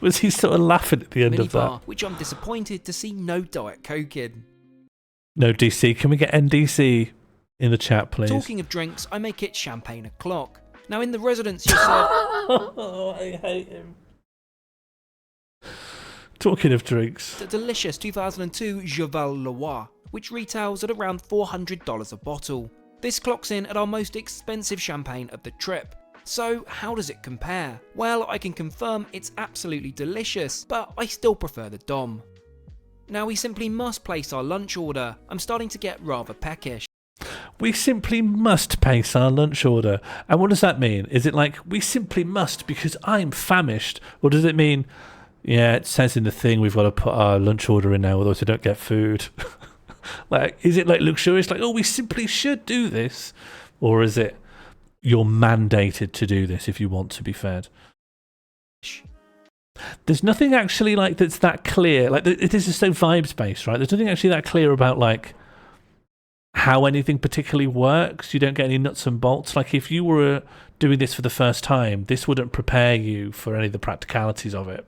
Was he sort of laughing at the end of that? Which I'm disappointed to see no Diet Coke in. No, DC. Can we get NDC in the chat, please? Talking of drinks, I make it champagne o'clock. Now in the residence you're served... Oh, I hate him. Talking of drinks. The delicious 2002 𝚱𝚎𝚌𝚘𝚎, which retails at around $400 a bottle. This clocks in at our most expensive champagne of the trip. So how does it compare? Well, I can confirm it's absolutely delicious, but I still prefer the Dom. Now we simply must place our lunch order. I'm starting to get rather peckish. We simply must place our lunch order. And what does that mean? Is it like, we simply must because I'm famished? Or does it mean, yeah, it says in the thing we've got to put our lunch order in now, otherwise we don't get food? Like, is it like luxurious, like, oh, we simply should do this? Or is it, you're mandated to do this if you want to be fed? There's nothing actually like that's that clear. Like, this is so vibes based, right? There's nothing actually that clear about like how anything particularly works. You don't get any nuts and bolts. Like, if you were doing this for the first time, this wouldn't prepare you for any of the practicalities of it.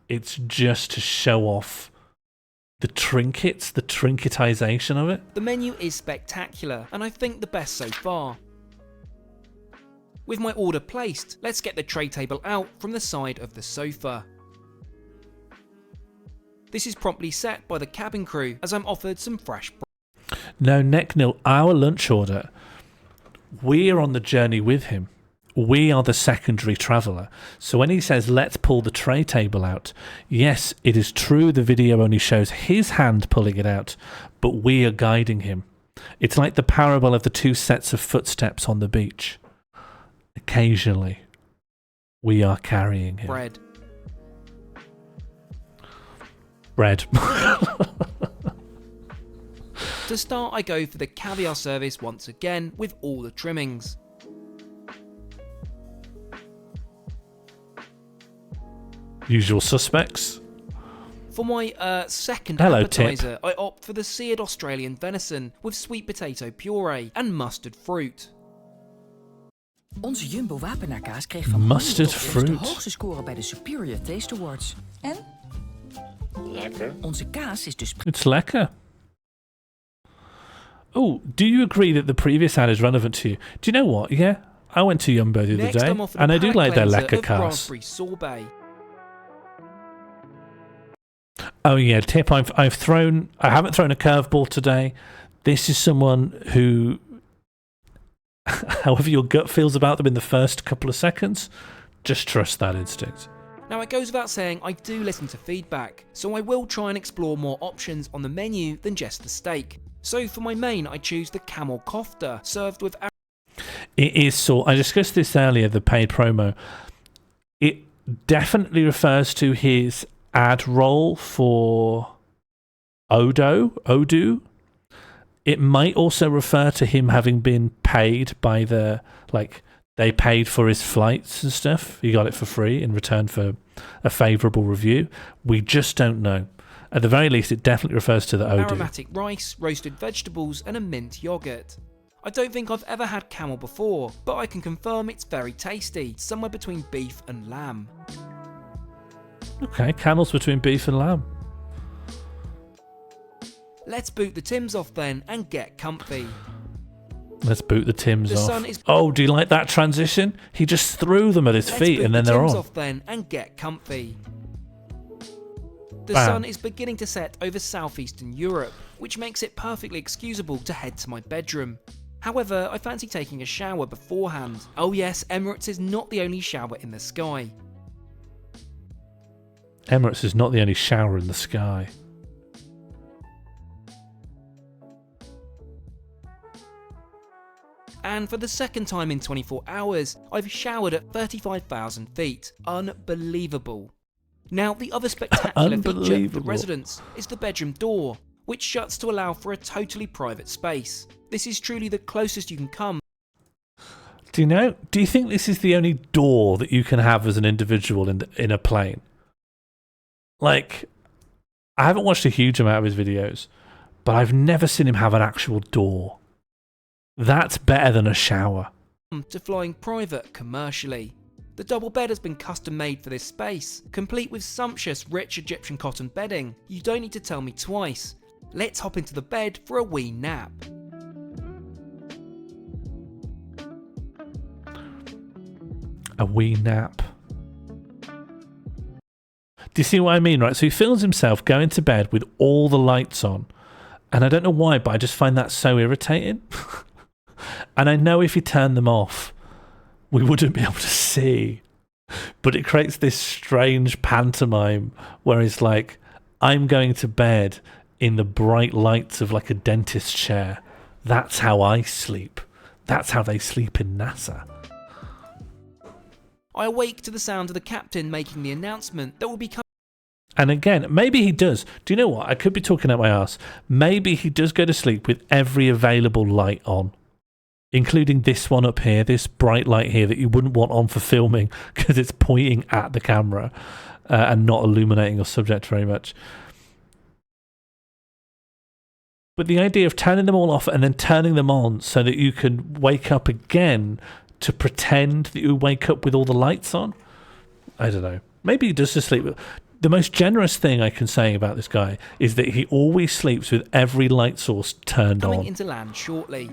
It's just to show off the trinkets, the trinketization of it. The menu is spectacular, and I think the best so far. With my order placed, let's get the tray table out from the side of the sofa. This is promptly set by the cabin crew as I'm offered some fresh bread. No, Necknil, our lunch order, we're on the journey with him. We are the secondary traveller. So when he says, let's pull the tray table out, yes, it is true the video only shows his hand pulling it out, but we are guiding him. It's like the parable of the two sets of footsteps on the beach. Occasionally, we are carrying him. Bread. To start, I go for the caviar service once again with all the trimmings. Usual suspects. For my second Hello, appetizer, Tip. I opt for the seared Australian venison with sweet potato puree and mustard fruit. Onze Jumbo Wapenaarkaas kreeg van Mustard de fruit. hoogste score bij de Superior Taste Awards. En? Lekker. Onze kaas is dus... It's lekker. Oh, do you agree that the previous ad is relevant to you? Do you know what? Yeah, I went to Jumbo the other Next, day, I'm offered and a I do palate like their cleanser lekker of kaas. raspberry sorbet. Oh yeah, Tip. I haven't thrown a curveball today. This is someone who, however your gut feels about them in the first couple of seconds, just trust that instinct. Now it goes without saying I do listen to feedback, so I will try and explore more options on the menu than just the steak. So for my main, I choose the camel kofta, served with... It is so. I discussed this earlier, the paid promo. It definitely refers to his ad role for Odoo. It might also refer to him having been paid by the, like, they paid for his flights and stuff. He got it for free in return for a favourable review. We just don't know. At the very least, it definitely refers to the Odoo. Aromatic rice, roasted vegetables and a mint yoghurt. I don't think I've ever had camel before, but I can confirm it's very tasty, somewhere between beef and lamb. Okay, camels between beef and lamb. Let's boot the Tims off then and get comfy. Let's boot the Tims The off. sun is- Oh, do you like that transition? He just threw them at his Let's feet boot and then the they're Tims on. off then and get comfy. The Bam. sun is beginning to set over southeastern Europe, which makes it perfectly excusable to head to my bedroom. However, I fancy taking a shower beforehand. Oh yes, Emirates is not the only shower in the sky. Emirates is not the only shower in the sky. And for the second time in 24 hours, I've showered at 35,000 feet. Unbelievable. Now, the other spectacular feature of the Unbelievable. residence is the bedroom door, which shuts to allow for a totally private space. This is truly the closest you can come. Do you think this is the only door that you can have as an individual in a plane? Like, I haven't watched a huge amount of his videos, but I've never seen him have an actual door. That's better than a shower. To flying private commercially. The double bed has been custom made for this space, complete with sumptuous rich Egyptian cotton bedding. You don't need to tell me twice. Let's hop into the bed for a wee nap. A wee nap. Do you see what I mean, right? So he films himself going to bed with all the lights on. And I don't know why, but I just find that so irritating. And I know if he turned them off, we wouldn't be able to see. But it creates this strange pantomime where it's like, I'm going to bed in the bright lights of like a dentist chair. That's how I sleep. That's how they sleep in NASA. I awake to the sound of the captain making the announcement that will be coming. And again, maybe he does. Do you know what? I could be talking out my ass. Maybe he does go to sleep with every available light on, including this one up here, this bright light here that you wouldn't want on for filming because it's pointing at the camera and not illuminating your subject very much. But the idea of turning them all off and then turning them on so that you can wake up again to pretend that you wake up with all the lights on, I don't know. Maybe he does just sleep with... The most generous thing I can say about this guy is that he always sleeps with every light source turned coming on. into land shortly.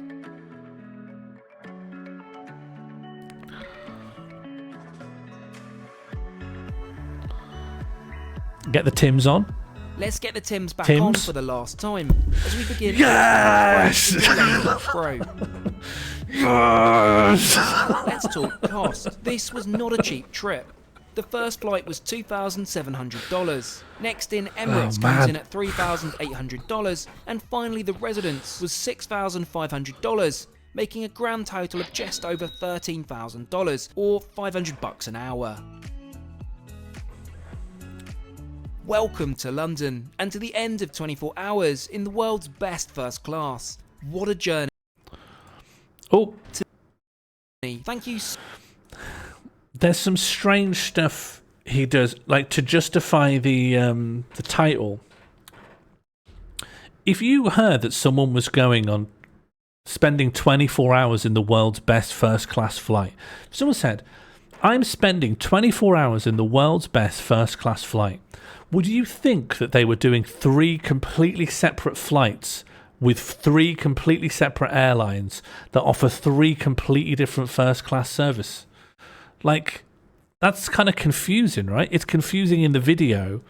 Get the Tims on. Let's get the Tims back Tims. on for the last time as we begin. Yes! Pro. Yes! Let's talk cost. This was not a cheap trip. The first flight was $2,700. Next in, Emirates comes in at $3,800, and finally the residence was $6,500, making a grand total of just over $13,000 or $500 an hour. Welcome to London and to the end of 24 hours in the world's best first class. What a journey. Oh, thank you. There's some strange stuff he does, like to justify the title. If you heard that someone was going on spending 24 hours in the world's best first class flight, if someone said, I'm spending 24 hours in the world's best first class flight, would you think that they were doing 3 completely separate flights with 3 completely separate airlines that offer 3 completely different first class service? Like, that's kind of confusing, right? It's confusing in the video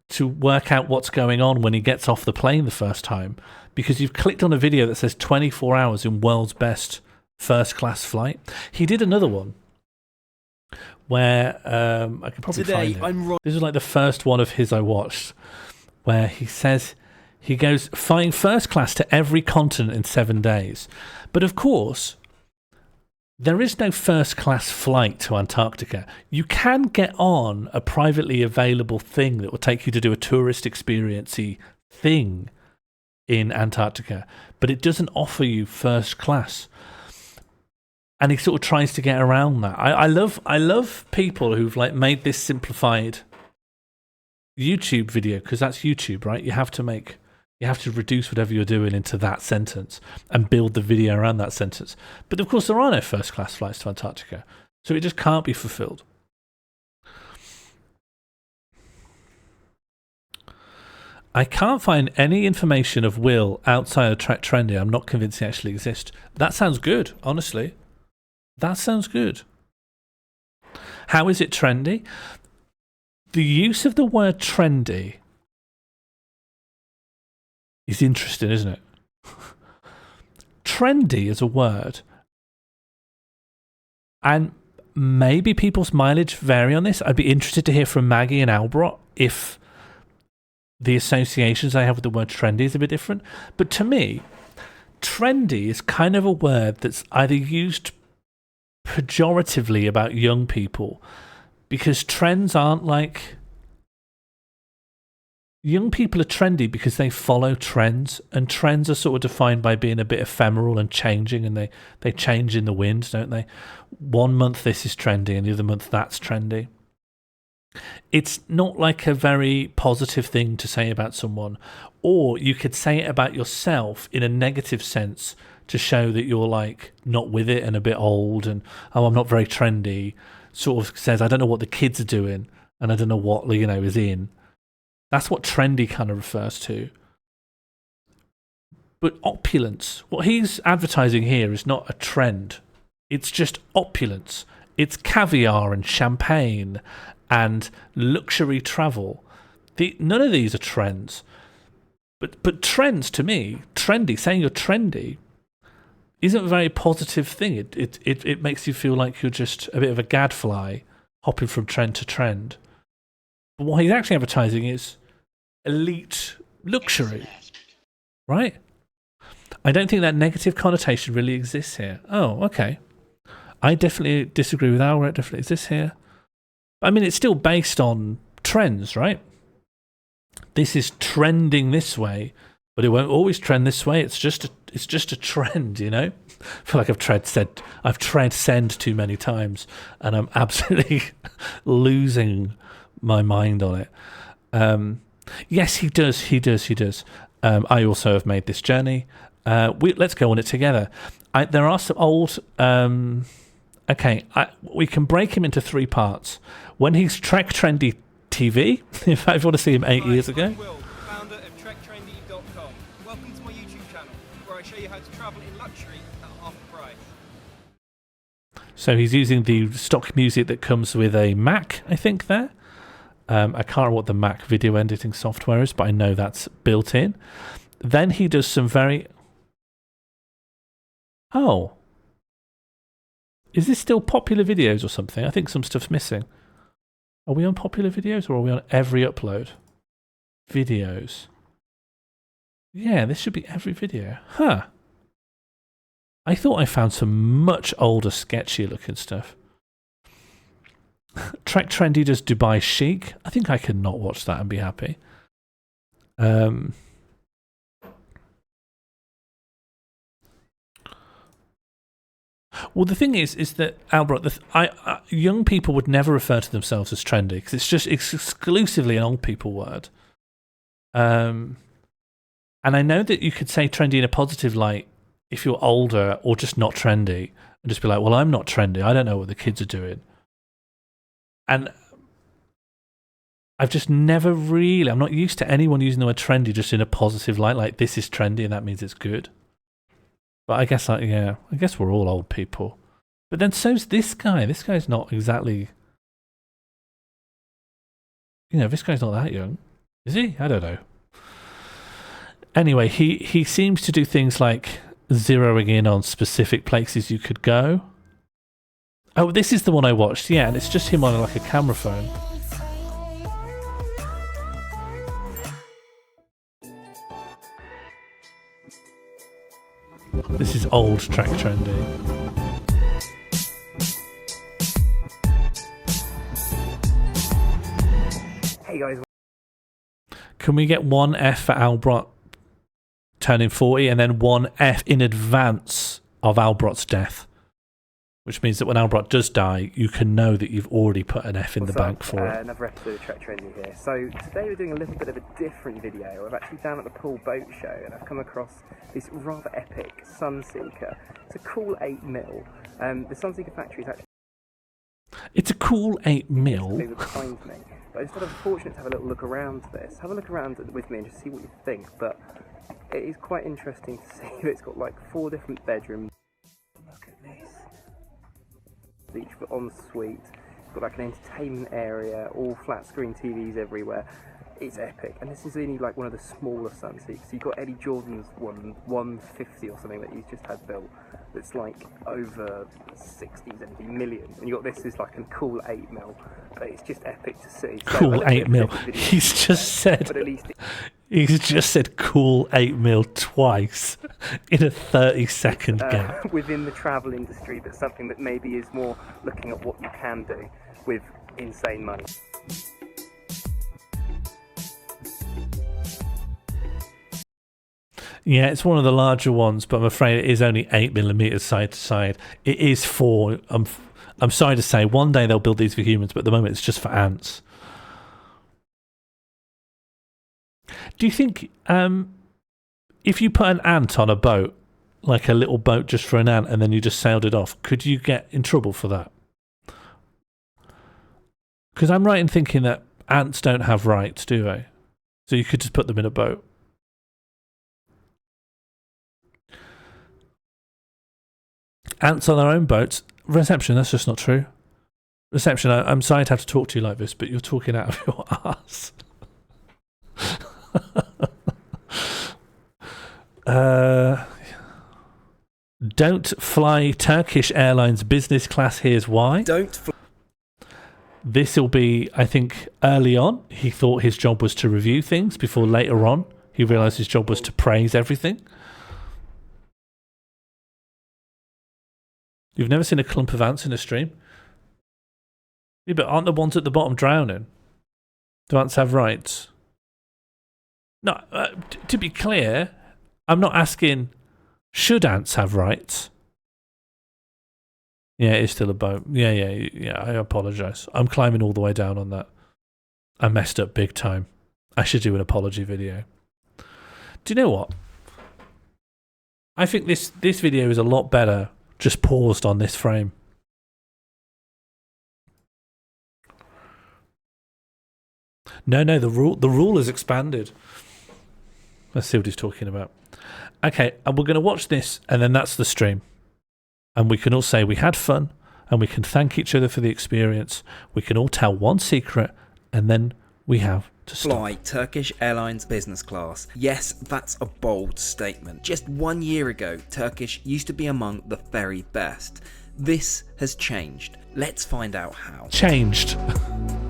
to work out what's going on when he gets off the plane the first time, because you've clicked on a video that says 24 hours in world's best first class flight. He did another one where I can probably find it. This is like the first one of his I watched, where he says he goes flying first class to every continent in 7 days. But of course, there is no first class flight to Antarctica. You can get on a privately available thing that will take you to do a tourist experience-y thing in Antarctica, but it doesn't offer you first class. And he sort of tries to get around that. I love people who've like made this simplified YouTube video, because that's YouTube, right? You have to reduce whatever you're doing into that sentence and build the video around that sentence. But of course, there are no first class flights to Antarctica, so it just can't be fulfilled. I can't find any information of Will outside of Trek Trendy. I'm not convinced he actually exists. That sounds good, honestly. That sounds good. How is it trendy? The use of the word trendy is interesting, isn't it? Trendy is a word. And maybe people's mileage vary on this. I'd be interested to hear from Maggie and Albert if the associations they have with the word trendy is a bit different. But to me, trendy is kind of a word that's either used pejoratively about young people, because trends aren't like... Young people are trendy because they follow trends, and trends are sort of defined by being a bit ephemeral and changing, and they change in the wind, don't they? 1 month this is trendy and the other month that's trendy. It's not like a very positive thing to say about someone, or you could say it about yourself in a negative sense to show that you're like not with it and a bit old, and oh, I'm not very trendy. Sort of says I don't know what the kids are doing and I don't know what is in. That's what trendy kind of refers to. But opulence, what he's advertising here is not a trend. It's just opulence. It's caviar and champagne and luxury travel. None of these are trends. But trends to me, trendy, saying you're trendy, isn't a very positive thing. It makes you feel like you're just a bit of a gadfly hopping from trend to trend. But what he's actually advertising is elite luxury, right? I don't think that negative connotation really exists here. Oh, okay. I definitely disagree with Albert. It definitely exists here. I mean, it's still based on trends, right? This is trending this way, but it won't always trend this way. It's just a trend, you know. I feel like I've transcend too many times, and I'm absolutely losing my mind on it. Yes, he does. I also have made this journey. Let's go on it together. There are some old. We can break him into 3 parts. When he's Trek Trendy TV, if I want to see him 8 years ago. I'm Will, founder of TrekTrendy.com. Welcome to my YouTube channel, where I show you how to travel in luxury at half the price. So he's using the stock music that comes with a Mac, I think, there. I can't remember what the Mac video editing software is, but I know that's built in. Then he does some very... Oh. Is this still popular videos or something? I think some stuff's missing. Are we on popular videos or are we on every upload? Videos. Yeah, this should be every video. Huh. I thought I found some much older, sketchier looking stuff. Trek Trendy does Dubai Chic. I think I could not watch that and be happy. Well, the thing is that Albert, young people would never refer to themselves as trendy because it's exclusively an old people word. And I know that you could say trendy in a positive light if you're older or just not trendy, and just be like, well, I'm not trendy. I don't know what the kids are doing. And I've just never really, I'm not used to anyone using the word trendy just in a positive light, like this is trendy and that means it's good. But I guess, I guess we're all old people. But then so's this guy. This guy's not exactly, this guy's not that young. Is he? I don't know. Anyway, he seems to do things like zeroing in on specific places you could go. Oh, this is the one I watched, yeah, and it's just him on like a camera phone. This is old Trek Trendy. Hey guys. Can we get one F for Albert turning 40 and then one F in advance of Albert's death? Which means that when Albert does die, you can know that you've already put an F in the bank for it. Another episode of Trek Trendy here. So today we're doing a little bit of a different video. I'm actually down at the Pool Boat Show and I've come across this rather epic Sunseeker. It's a cool 8mm. The Sunseeker factory is actually... It's a cool 8mm. Behind me. But I just thought I was fortunate to have a little look around this. Have a look around with me and just see what you think. But it is quite interesting to see that it's got like 4 different bedrooms. Look at this. Each ensuite, got like an entertainment area, all flat screen TVs everywhere. It's epic, and this is only like one of the smaller Sunseekers. So you've got Eddie Jordan's 150 or something that he's just had built. That's like over 60, 70 million, and you got this is like a cool 8mm. But it's just epic to see. So cool 8mm. He's just said. But at least he's just said cool 8mm twice in a 30-second gap. Within the travel industry, but something that maybe is more looking at what you can do with insane money. Yeah, it's one of the larger ones, but I'm afraid it is only 8mm side to side. It is for, I'm sorry to say, one day they'll build these for humans, but at the moment it's just for ants. Do you think if you put an ant on a boat, like a little boat just for an ant, and then you just sailed it off, could you get in trouble for that? Because I'm right in thinking that ants don't have rights, do they? So you could just put them in a boat. Ants on their own boats. Reception, that's just not true. Reception, I'm sorry to have to talk to you like this, but you're talking out of your arse. Don't fly Turkish Airlines business class. Here's why. This will be, I think, early on. He thought his job was to review things before later on he realised his job was to praise everything. You've never seen a clump of ants in a stream? Yeah, but aren't the ones at the bottom drowning? Do ants have rights? No, to be clear, I'm not asking, should ants have rights? Yeah, it's still a boat. Yeah, I apologise. I'm climbing all the way down on that. I messed up big time. I should do an apology video. Do you know what? I think this video is a lot better just paused on this frame. No, the rule is expanded. Let's see what he's talking about. Okay, and we're going to watch this, and then that's the stream. And we can all say we had fun, and we can thank each other for the experience. We can all tell one secret, and then we have to stop. Fly Turkish Airlines business class. Yes, that's a bold statement. Just 1 year ago, Turkish used to be among the very best. This has changed. Let's find out how. Changed?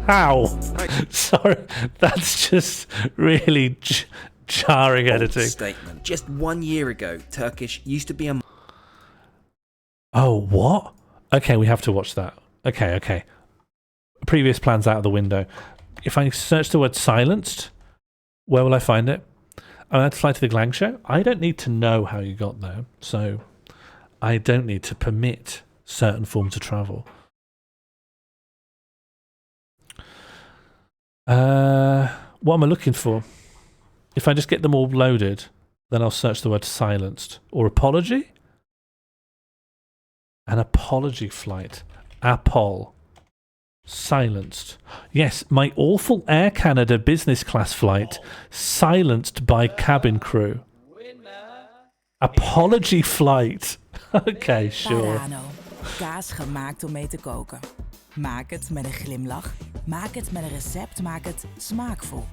How? Sorry, that's just really jarring editing. Statement. Just 1 year ago, Turkish used to be among... Oh, what? Okay, we have to watch that. Okay. Previous plans out of the window. If I search the word silenced, where will I find it? I had to fly to the 𝚱𝚎𝚌𝚘𝚎 I don't need to know how you got there, so I don't need to permit certain forms of travel. What am I looking for? If I just get them all loaded, then I'll search the word silenced. Or apology? An apology flight. Apol. Silenced. Yes, my awful Air Canada business class flight. Silenced by cabin crew. Apology flight. Okay, sure. Parano. Kaas gemaakt om mee te koken. Maak het met een glimlach. Maak het met een recept. Maak het smaakvol.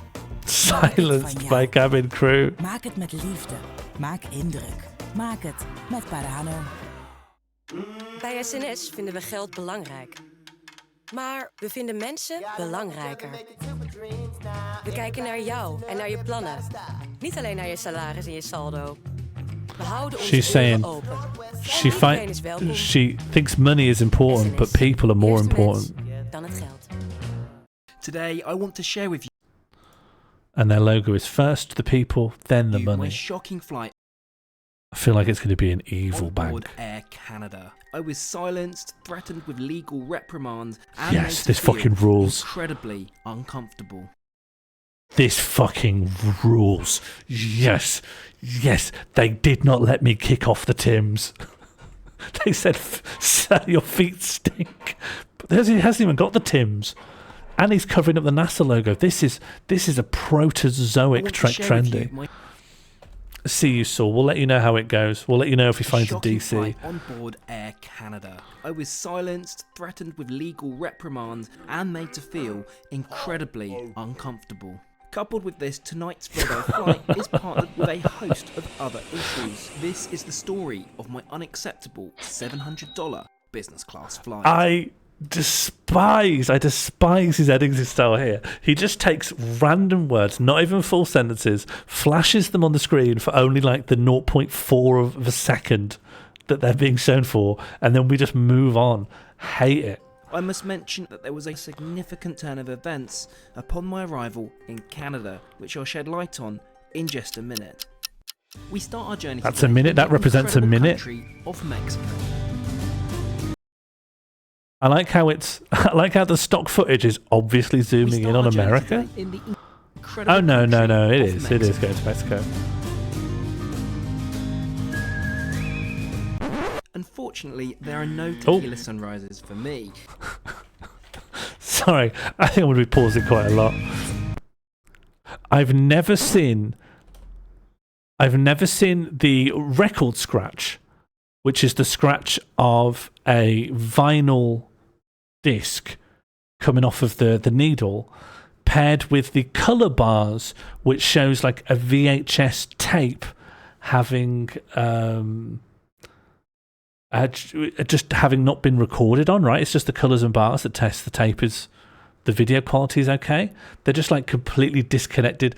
Silenced by cabin crew. Maak het met liefde. Maak indruk. Maak het met Parano. Bij SNS vinden we geld belangrijk. Maar we vinden mensen belangrijker. We kijken naar jou en naar je plannen. Niet alleen naar je salaris en je saldo. We houden onze oren open. She thinks money is important, but people are more important. Dan het geld. Today I want to share with you. And their logo is first the people, then the money. My shocking flight. I feel like it's going to be an evil bank. Air Canada. I was silenced, threatened with legal reprimands, and yes, this fucking rules. Incredibly uncomfortable. This fucking rules. Yes, they did not let me kick off the Tims. They said, sir, your feet stink. But he hasn't even got the Tims. And he's covering up the NASA logo. This is a protozoic trendy. See you, Saul. We'll let you know how it goes. We'll let you know if he finds a DC. On board Air Canada. I was silenced, threatened with legal reprimands, and made to feel incredibly uncomfortable. Coupled with this, tonight's Brother flight is partnered with a host of other issues. This is the story of my unacceptable $700 business class flight. I despise his editing style here. He just takes random words, not even full sentences, flashes them on the screen for only like the 0.4 of a second that they're being shown for, and then we just move on. Hate it. I must mention that there was a significant turn of events upon my arrival in Canada, which I'll shed light on in just a minute. We start our journey. That's a minute. That represents a minute. Of Mexico. I like how the stock footage is obviously zooming in on America. Oh no, it is going to Mexico. Unfortunately, there are no tequila sunrises for me. Sorry, I think I'm going to be pausing quite a lot. I've never seen the record scratch, which is the scratch of a vinyl disc coming off of the needle, paired with the colour bars, which shows like a VHS tape having just having not been recorded on, right? It's just the colours and bars that test the tape is the video quality is okay. They're just like completely disconnected.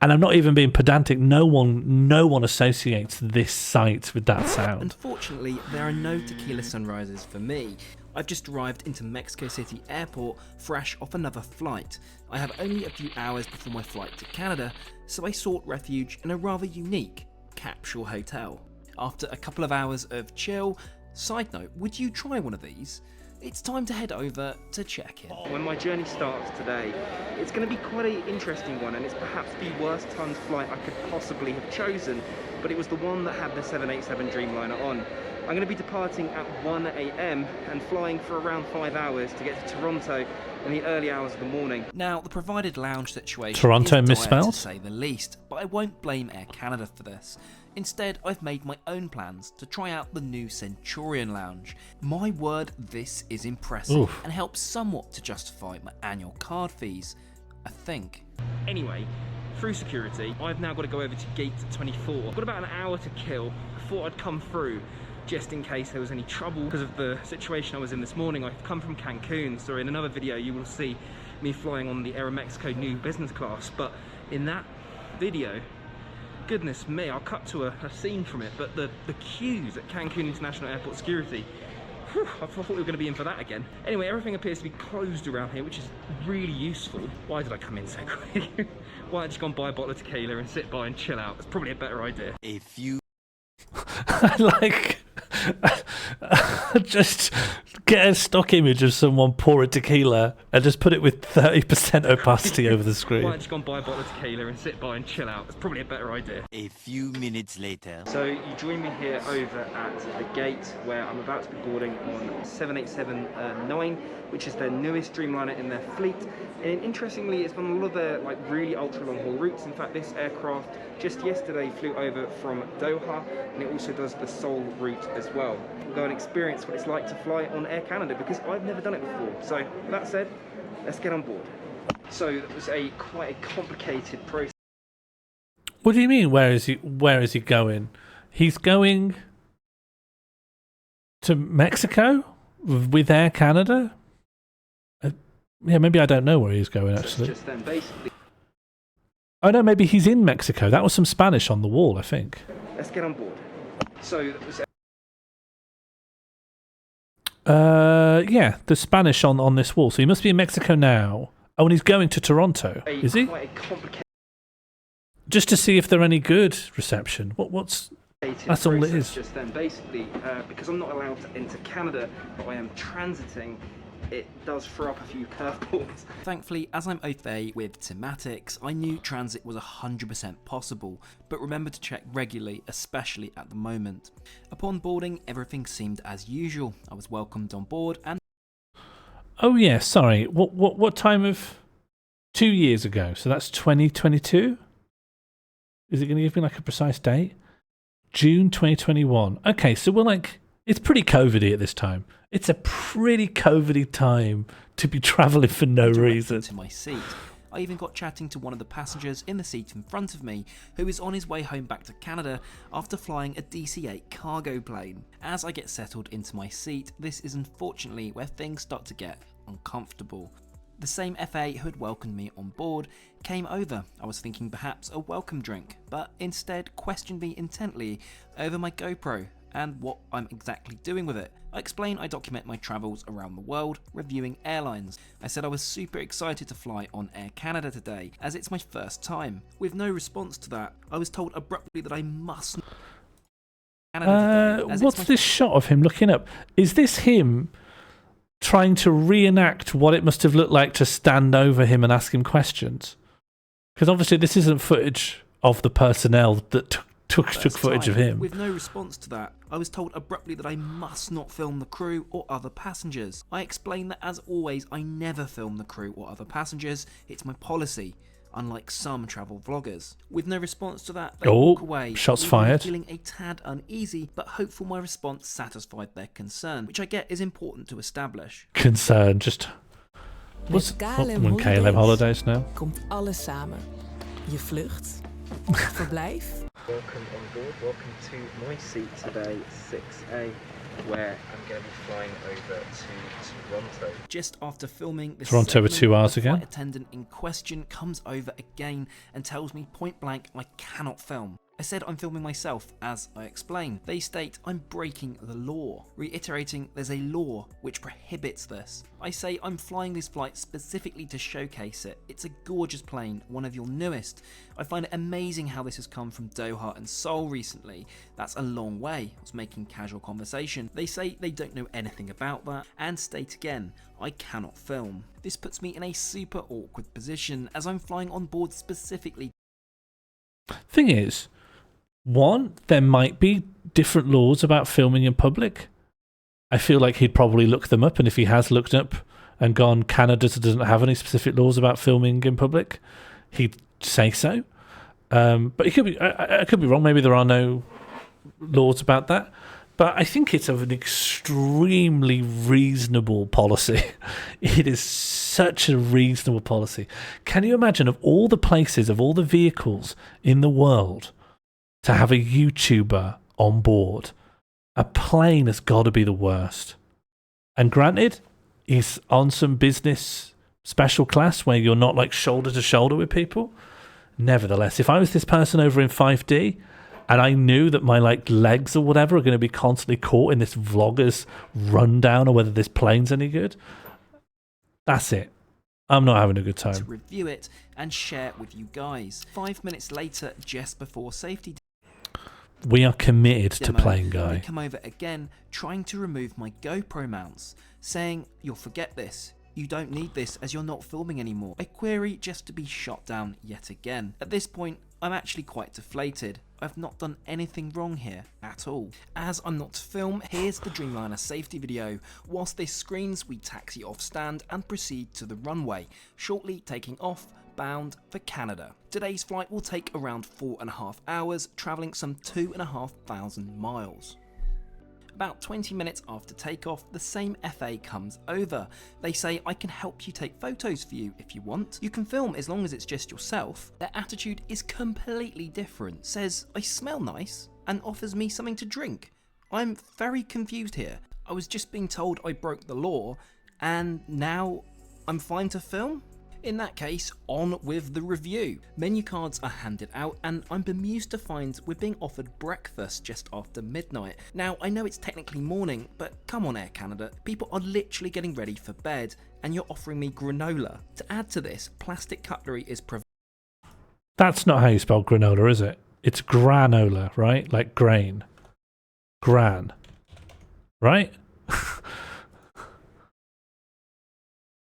And I'm not even being pedantic. No one associates this site with that sound. Unfortunately, there are no tequila sunrises for me. I've just arrived into Mexico City Airport, fresh off another flight. I have only a few hours before my flight to Canada, so I sought refuge in a rather unique capsule hotel. After a couple of hours of chill, side note, would you try one of these? It's time to head over to check-in. When my journey starts today, it's going to be quite an interesting one, and it's perhaps the worst timed flight I could possibly have chosen, but it was the one that had the 787 Dreamliner on. I'm going to be departing at 1 AM and flying for around 5 hours to get to Toronto in the early hours of the morning. Now, the provided lounge situation Toronto is dire misspelled? to say the least, but I won't blame Air Canada for this. Instead, I've made my own plans to try out the new Centurion Lounge. My word, this is impressive. Oof. And helps somewhat to justify my annual card fees, I think. Anyway, through security, I've now got to go over to gate 24. I've got about an hour to kill. I thought I'd come through just in case there was any trouble because of the situation I was in this morning. I've come from Cancun, so in another video you will see me flying on the Aeromexico new business class, but in that video, goodness me, I'll cut to a scene from it, but the queues at Cancun International Airport security, whew, I thought we were going to be in for that again. Anyway, everything appears to be closed around here, which is really useful. Why did I come in so quick? Why not just go and buy a bottle of tequila and sit by and chill out? It's probably a better idea. If you like, just get a stock image of someone pour a tequila and just put it with 30% opacity over the screen. Why not just go and buy a bottle of tequila and sit by and chill out? It's probably a better idea. A few minutes later. So you join me here over at the gate where I'm about to be boarding on 787-9, which is their newest Dreamliner in their fleet. And interestingly, it's on a lot of their really ultra long haul routes. In fact, this aircraft just yesterday flew over from Doha, and it also does the Seoul route as well. We'll go and experience what it's like to fly on Air Canada because I've never done it before. So with that said, let's get on board. So it was quite a complicated process. What do you mean? Where is he going? He's going to Mexico with Air Canada? Yeah, maybe I don't know where he's going actually. Just then, basically. Oh no, maybe he's in Mexico. That was some Spanish on the wall, I think. Let's get on board. So that was yeah, the Spanish on this wall. So he must be in Mexico now. Oh, and he's going to Toronto. Is he? quite a complicated Just to see if they're any good reception. What's that's all it is. Just then, basically, because I'm not allowed to enter Canada, but I am transiting, it does throw up a few curveballs. Thankfully, as I'm au fait with thematics, I knew transit was 100% possible, but remember to check regularly, especially at the moment. Upon boarding, everything seemed as usual. I was welcomed on board and... Oh yeah, sorry. What time of 2 years ago? So that's 2022? Is it going to give me like a precise date? June 2021. Okay, so we're like... It's pretty COVID-y at this time. It's a pretty COVID-y time to be travelling for no reason. To my seat. I even got chatting to one of the passengers in the seat in front of me, who is on his way home back to Canada after flying a DC-8 cargo plane. As I get settled into my seat, this is unfortunately where things start to get uncomfortable. The same FA who had welcomed me on board came over. I was thinking perhaps a welcome drink, but instead questioned me intently over my GoPro and what I'm exactly doing with it. I explained I document my travels around the world, reviewing airlines. I said I was super excited to fly on Air Canada today, as it's my first time. With no response to that, I was told abruptly that I must... What's this shot of him looking up? Is this him trying to reenact what it must have looked like to stand over him and ask him questions? Because obviously this isn't footage of the personnel that took footage of him. With no response to that, I was told abruptly that I must not film the crew or other passengers. I explained that as always, I never film the crew or other passengers. It's my policy, unlike some travel vloggers. With no response to that, they walk away. Shots fired. Feeling a tad uneasy, but hopeful my response satisfied their concern, which I get is important to establish. Concern, just... What's KLM Holidays now? Komt alles samen. Je vlucht, verblijf. Welcome on board, welcome to my seat today, 6A. where I'm going to be flying over to Toronto. Just after filming this Toronto with 2 hours the ago. flight attendant in question comes over again and tells me point blank I cannot film. I said I'm filming myself, as I explain. They state I'm breaking the law, reiterating there's a law which prohibits this. I say I'm flying this flight specifically to showcase it. It's a gorgeous plane, one of your newest. I find it amazing how this has come from Doha and Seoul recently. That's a long way. I was making casual conversation. They say they don't know anything about that, and state again, I cannot film. This puts me in a super awkward position as I'm flying on board specifically. Thing is, one, there might be different laws about filming in public. I feel like he'd probably look them up, and if he has looked up and gone, Canada doesn't have any specific laws about filming in public, he'd say so. But he could be. I could be wrong. Maybe there are no laws about that. But I think it's of an extremely reasonable policy. It is such a reasonable policy. Can you imagine, of all the places, of all the vehicles in the world, to have a YouTuber on board? A plane has got to be the worst. And granted, he's on some business special class where you're not like shoulder to shoulder with people. Nevertheless, if I was this person over in 5D and I knew that my like legs or whatever are going to be constantly caught in this vlogger's rundown or whether this plane's any good, that's it. I'm not having a good time. To review it and share it with you guys. 5 minutes later, just before safety We are committed to demo, playing Guy. They come over again, trying to remove my GoPro mounts, saying, "You'll forget this. You don't need this as you're not filming anymore." I query just to be shot down yet again. At this point, I'm actually quite deflated. I've not done anything wrong here at all. As I'm not to film, here's the Dreamliner safety video. Whilst this screens, we taxi off stand and proceed to the runway, shortly taking off, bound for Canada. Today's flight will take around 4.5 hours, travelling some 2,500 miles. About 20 minutes after takeoff, the same FA comes over. They say, "I can help you take photos for you if you want. You can film as long as it's just yourself." Their attitude is completely different. Says, "I smell nice," and offers me something to drink. I'm very confused here. I was just being told I broke the law, and now I'm fine to film? In that case, on with the review. Menu cards are handed out, and I'm bemused to find we're being offered breakfast just after midnight. Now, I know it's technically morning, but come on Air Canada, people are literally getting ready for bed, and you're offering me granola. To add to this, plastic cutlery is provided. That's not how you spell granola, is it? It's granola, right? Like grain. Gran. Right?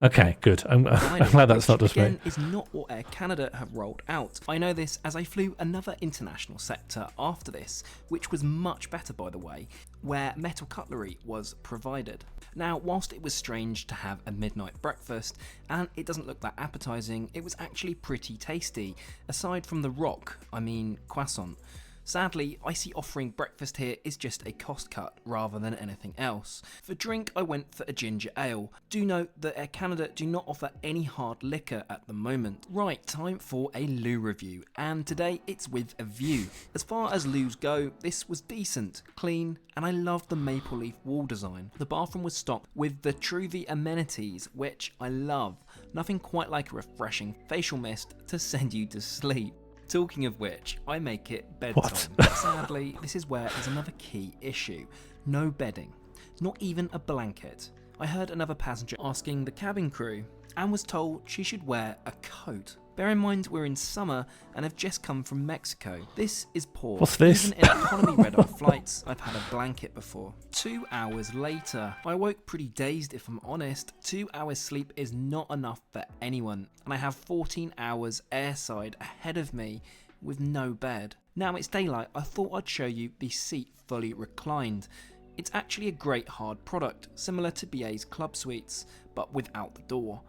Okay, good. I'm glad that's not just me. Is not what Air Canada have rolled out. I know this as I flew another international sector after this, which was much better by the way, where metal cutlery was provided. Now, whilst it was strange to have a midnight breakfast, and it doesn't look that appetizing, it was actually pretty tasty, aside from the croissant. Sadly, I see offering breakfast here is just a cost cut rather than anything else. For drink, I went for a ginger ale. Do note that Air Canada do not offer any hard liquor at the moment. Right, time for a loo review, and today it's with a view. As far as loos go, this was decent, clean, and I loved the maple leaf wall design. The bathroom was stocked with the Truvy amenities, which I love. Nothing quite like a refreshing facial mist to send you to sleep. Talking of which, I make it bedtime. Sadly, this is where there's another key issue. No bedding. Not even a blanket. I heard another passenger asking the cabin crew and was told she should wear a coat. Bear in mind we're in summer and have just come from Mexico. This is poor. What's this? Even in economy red-eye flights, I've had a blanket before. 2 hours later, I woke pretty dazed if I'm honest. 2 hours sleep is not enough for anyone, and I have 14 hours airside ahead of me with no bed. Now it's daylight, I thought I'd show you the seat fully reclined. It's actually a great hard product, similar to BA's Club Suites, but without the door.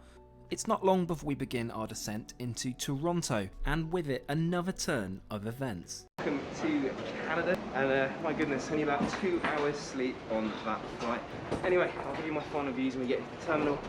It's not long before we begin our descent into Toronto, and with it another turn of events. Welcome to Canada, and my goodness, only about 2 hours sleep on that flight. Anyway, I'll give you my final views when we get into the terminal.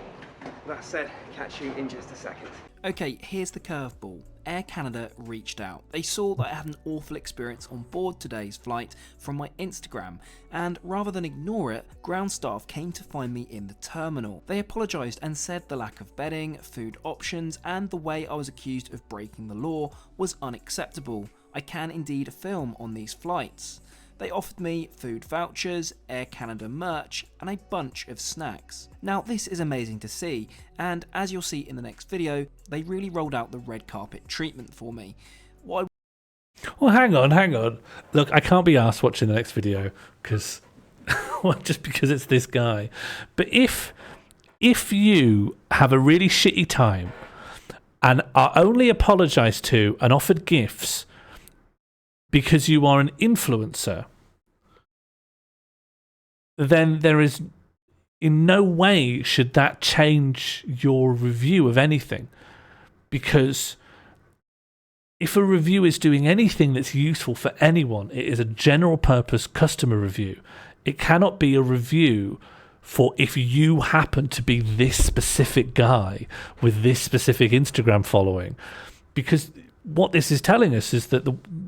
That said, catch you in just a second. Okay, here's the curveball. Air Canada reached out. They saw that I had an awful experience on board today's flight from my Instagram, and rather than ignore it, ground staff came to find me in the terminal. They apologised and said the lack of bedding, food options, and the way I was accused of breaking the law was unacceptable. I can indeed film on these flights. They offered me food vouchers, Air Canada merch, and a bunch of snacks. Now this is amazing to see, and as you'll see in the next video, they really rolled out the red carpet treatment for me. Well, hang on. Look, I can't be arsed watching the next video because, well, just because it's this guy. But if you have a really shitty time and are only apologised to and offered gifts because you are an influencer, then there is in no way should that change your review of anything. Because if a review is doing anything that's useful for anyone, it is a general purpose customer review. It cannot be a review for if you happen to be this specific guy with this specific Instagram following. Because what this is telling us is that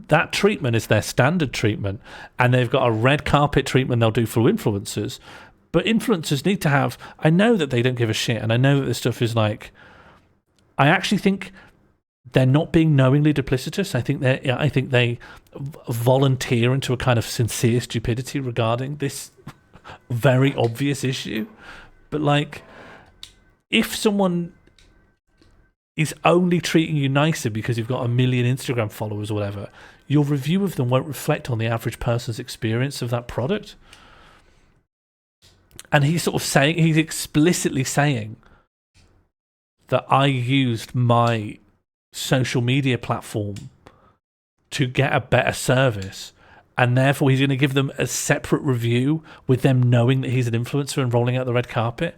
that treatment is their standard treatment, and they've got a red carpet treatment they'll do for influencers. But influencers need to have, I know that they don't give a shit, and I know that this stuff is like, I actually think they're not being knowingly duplicitous. I think they volunteer into a kind of sincere stupidity regarding this very obvious issue. But like, if someone is only treating you nicer because you've got 1 million Instagram followers or whatever, your review of them won't reflect on the average person's experience of that product. And he's explicitly saying that I used my social media platform to get a better service, and therefore he's going to give them a separate review with them knowing that he's an influencer and rolling out the red carpet.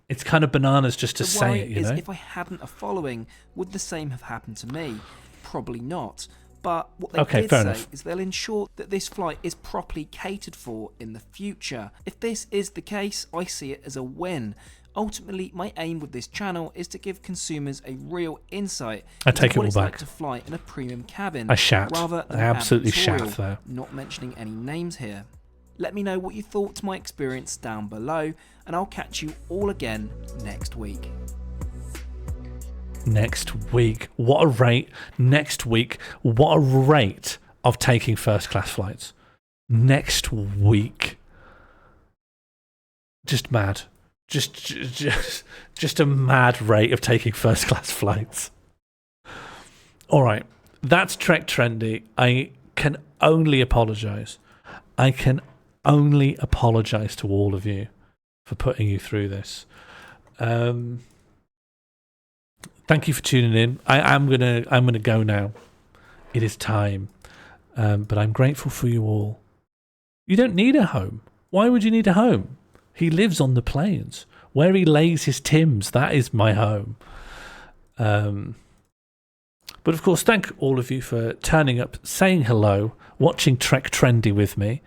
It's kind of bananas just to say it, you know? If I hadn't a following, would the same have happened to me? Probably not. But what they did say is they'll ensure that this flight is properly catered for in the future. If this is the case, I see it as a win. Ultimately, my aim with this channel is to give consumers a real insight into what it's like to fly in a premium cabin. I shat. Rather than I absolutely shat advertorial, there. not mentioning any names here. Let me know what you thought to my experience down below, and I'll catch you all again next week. Next week. What a rate. Next week. What a rate of taking first class flights. Next week. Just mad. Just a mad rate of taking first class flights. All right. That's Trek Trendy. I can only apologise. I can only apologise to all of you for putting you through this. Thank you for tuning in. I'm gonna go now. It is time. But I'm grateful for you all. You don't need a home. Why would you need a home? He lives on the plains. Where he lays his Tims, that is my home. But of course, thank all of you for turning up, saying hello, watching Trek Trendy with me.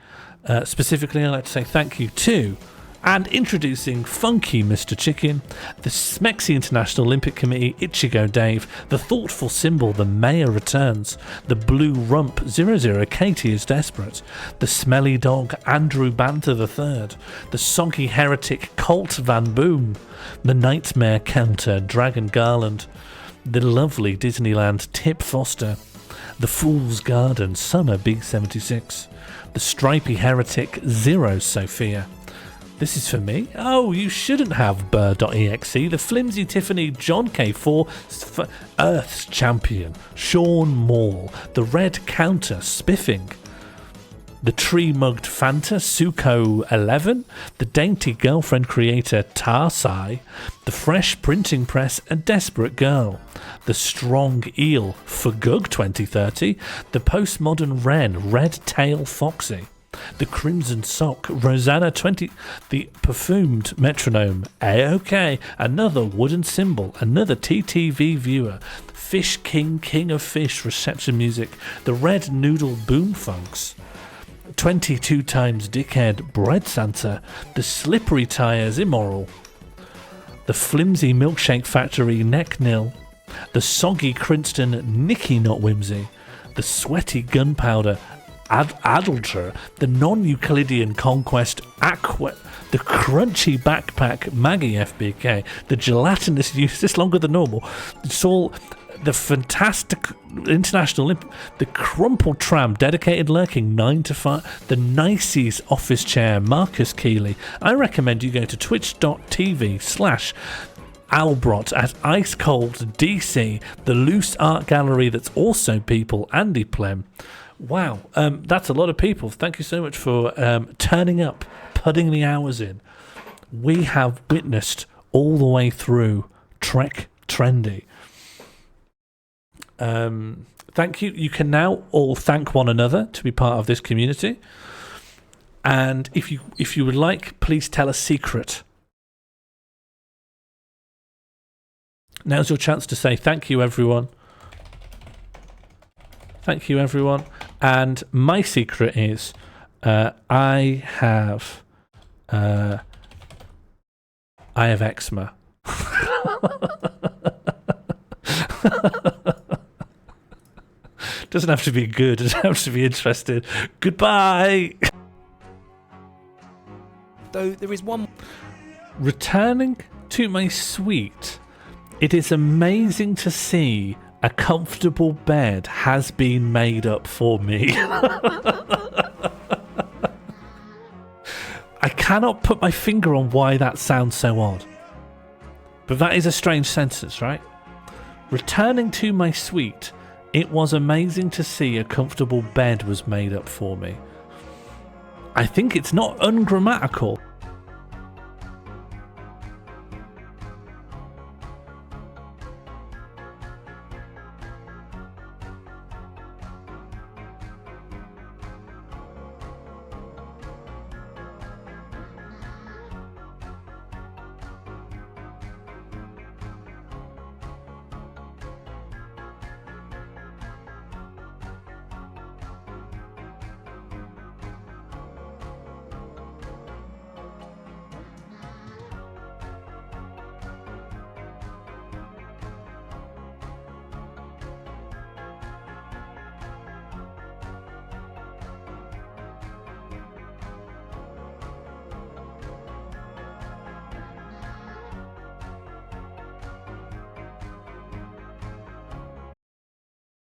Specifically, I'd like to say thank you to, and introducing Funky Mr. Chicken, the Smexy International Olympic Committee, Ichigo Dave, the Thoughtful Symbol, the Mayor Returns, the Blue Rump, 00 Katie is Desperate, the Smelly Dog, Andrew Banter III, the Soggy Heretic, Colt Van Boom, the Nightmare Counter, Dragon Garland, the lovely Disneyland Tip Foster, the Fool's Garden, Summer Big 76, the Stripy Heretic, Zero Sophia. This is for me? Oh, you shouldn't have Burr.exe, the Flimsy Tiffany, John K4, Earth's Champion, Sean Maul, the Red Counter, Spiffing, the Tree Mugged Fanta, Suko 11, the Dainty Girlfriend Creator, Tarsai, the Fresh Printing Press, A Desperate Girl, the Strong Eel, Fagug 2030, the Postmodern Wren, Red Tail Foxy, the Crimson Sock, Rosanna 20, the Perfumed Metronome, A-OK, another Wooden Symbol, another TTV Viewer, Fish King, King of Fish, Reception Music, the Red Noodle Boom Funks, 22 times Dickhead, Bread Santa, the Slippery Tires, Immoral, the Flimsy Milkshake Factory, Neck Nil, the soggy Crinston Nicky Not Whimsy, the sweaty Gunpowder Adulter, the non-Euclidean Conquest Aqua, the crunchy Backpack Maggie FBK, the gelatinous use, this longer than normal, it's all the fantastic International the Crumpled Tram, Dedicated Lurking 9 to 5, the Nices Office Chair, Marcus Keeley. I recommend you go to twitch.tv/Albrot at Ice Cold DC, the Loose Art Gallery that's also people, Andy Plem. Wow, that's a lot of people. Thank you so much for turning up, putting the hours in. We have witnessed all the way through Trek Trendy. Thank you. You can now all thank one another to be part of this community. And if you would like, please tell a secret. Now's your chance to say thank you, everyone. Thank you, everyone. And my secret is I have eczema. Doesn't have to be good, doesn't have to be interested. Goodbye. Though there is one. Returning to my suite, it is amazing to see a comfortable bed has been made up for me. I cannot put my finger on why that sounds so odd. But that is a strange sentence, right? Returning to my suite, it was amazing to see a comfortable bed was made up for me. I think it's not ungrammatical.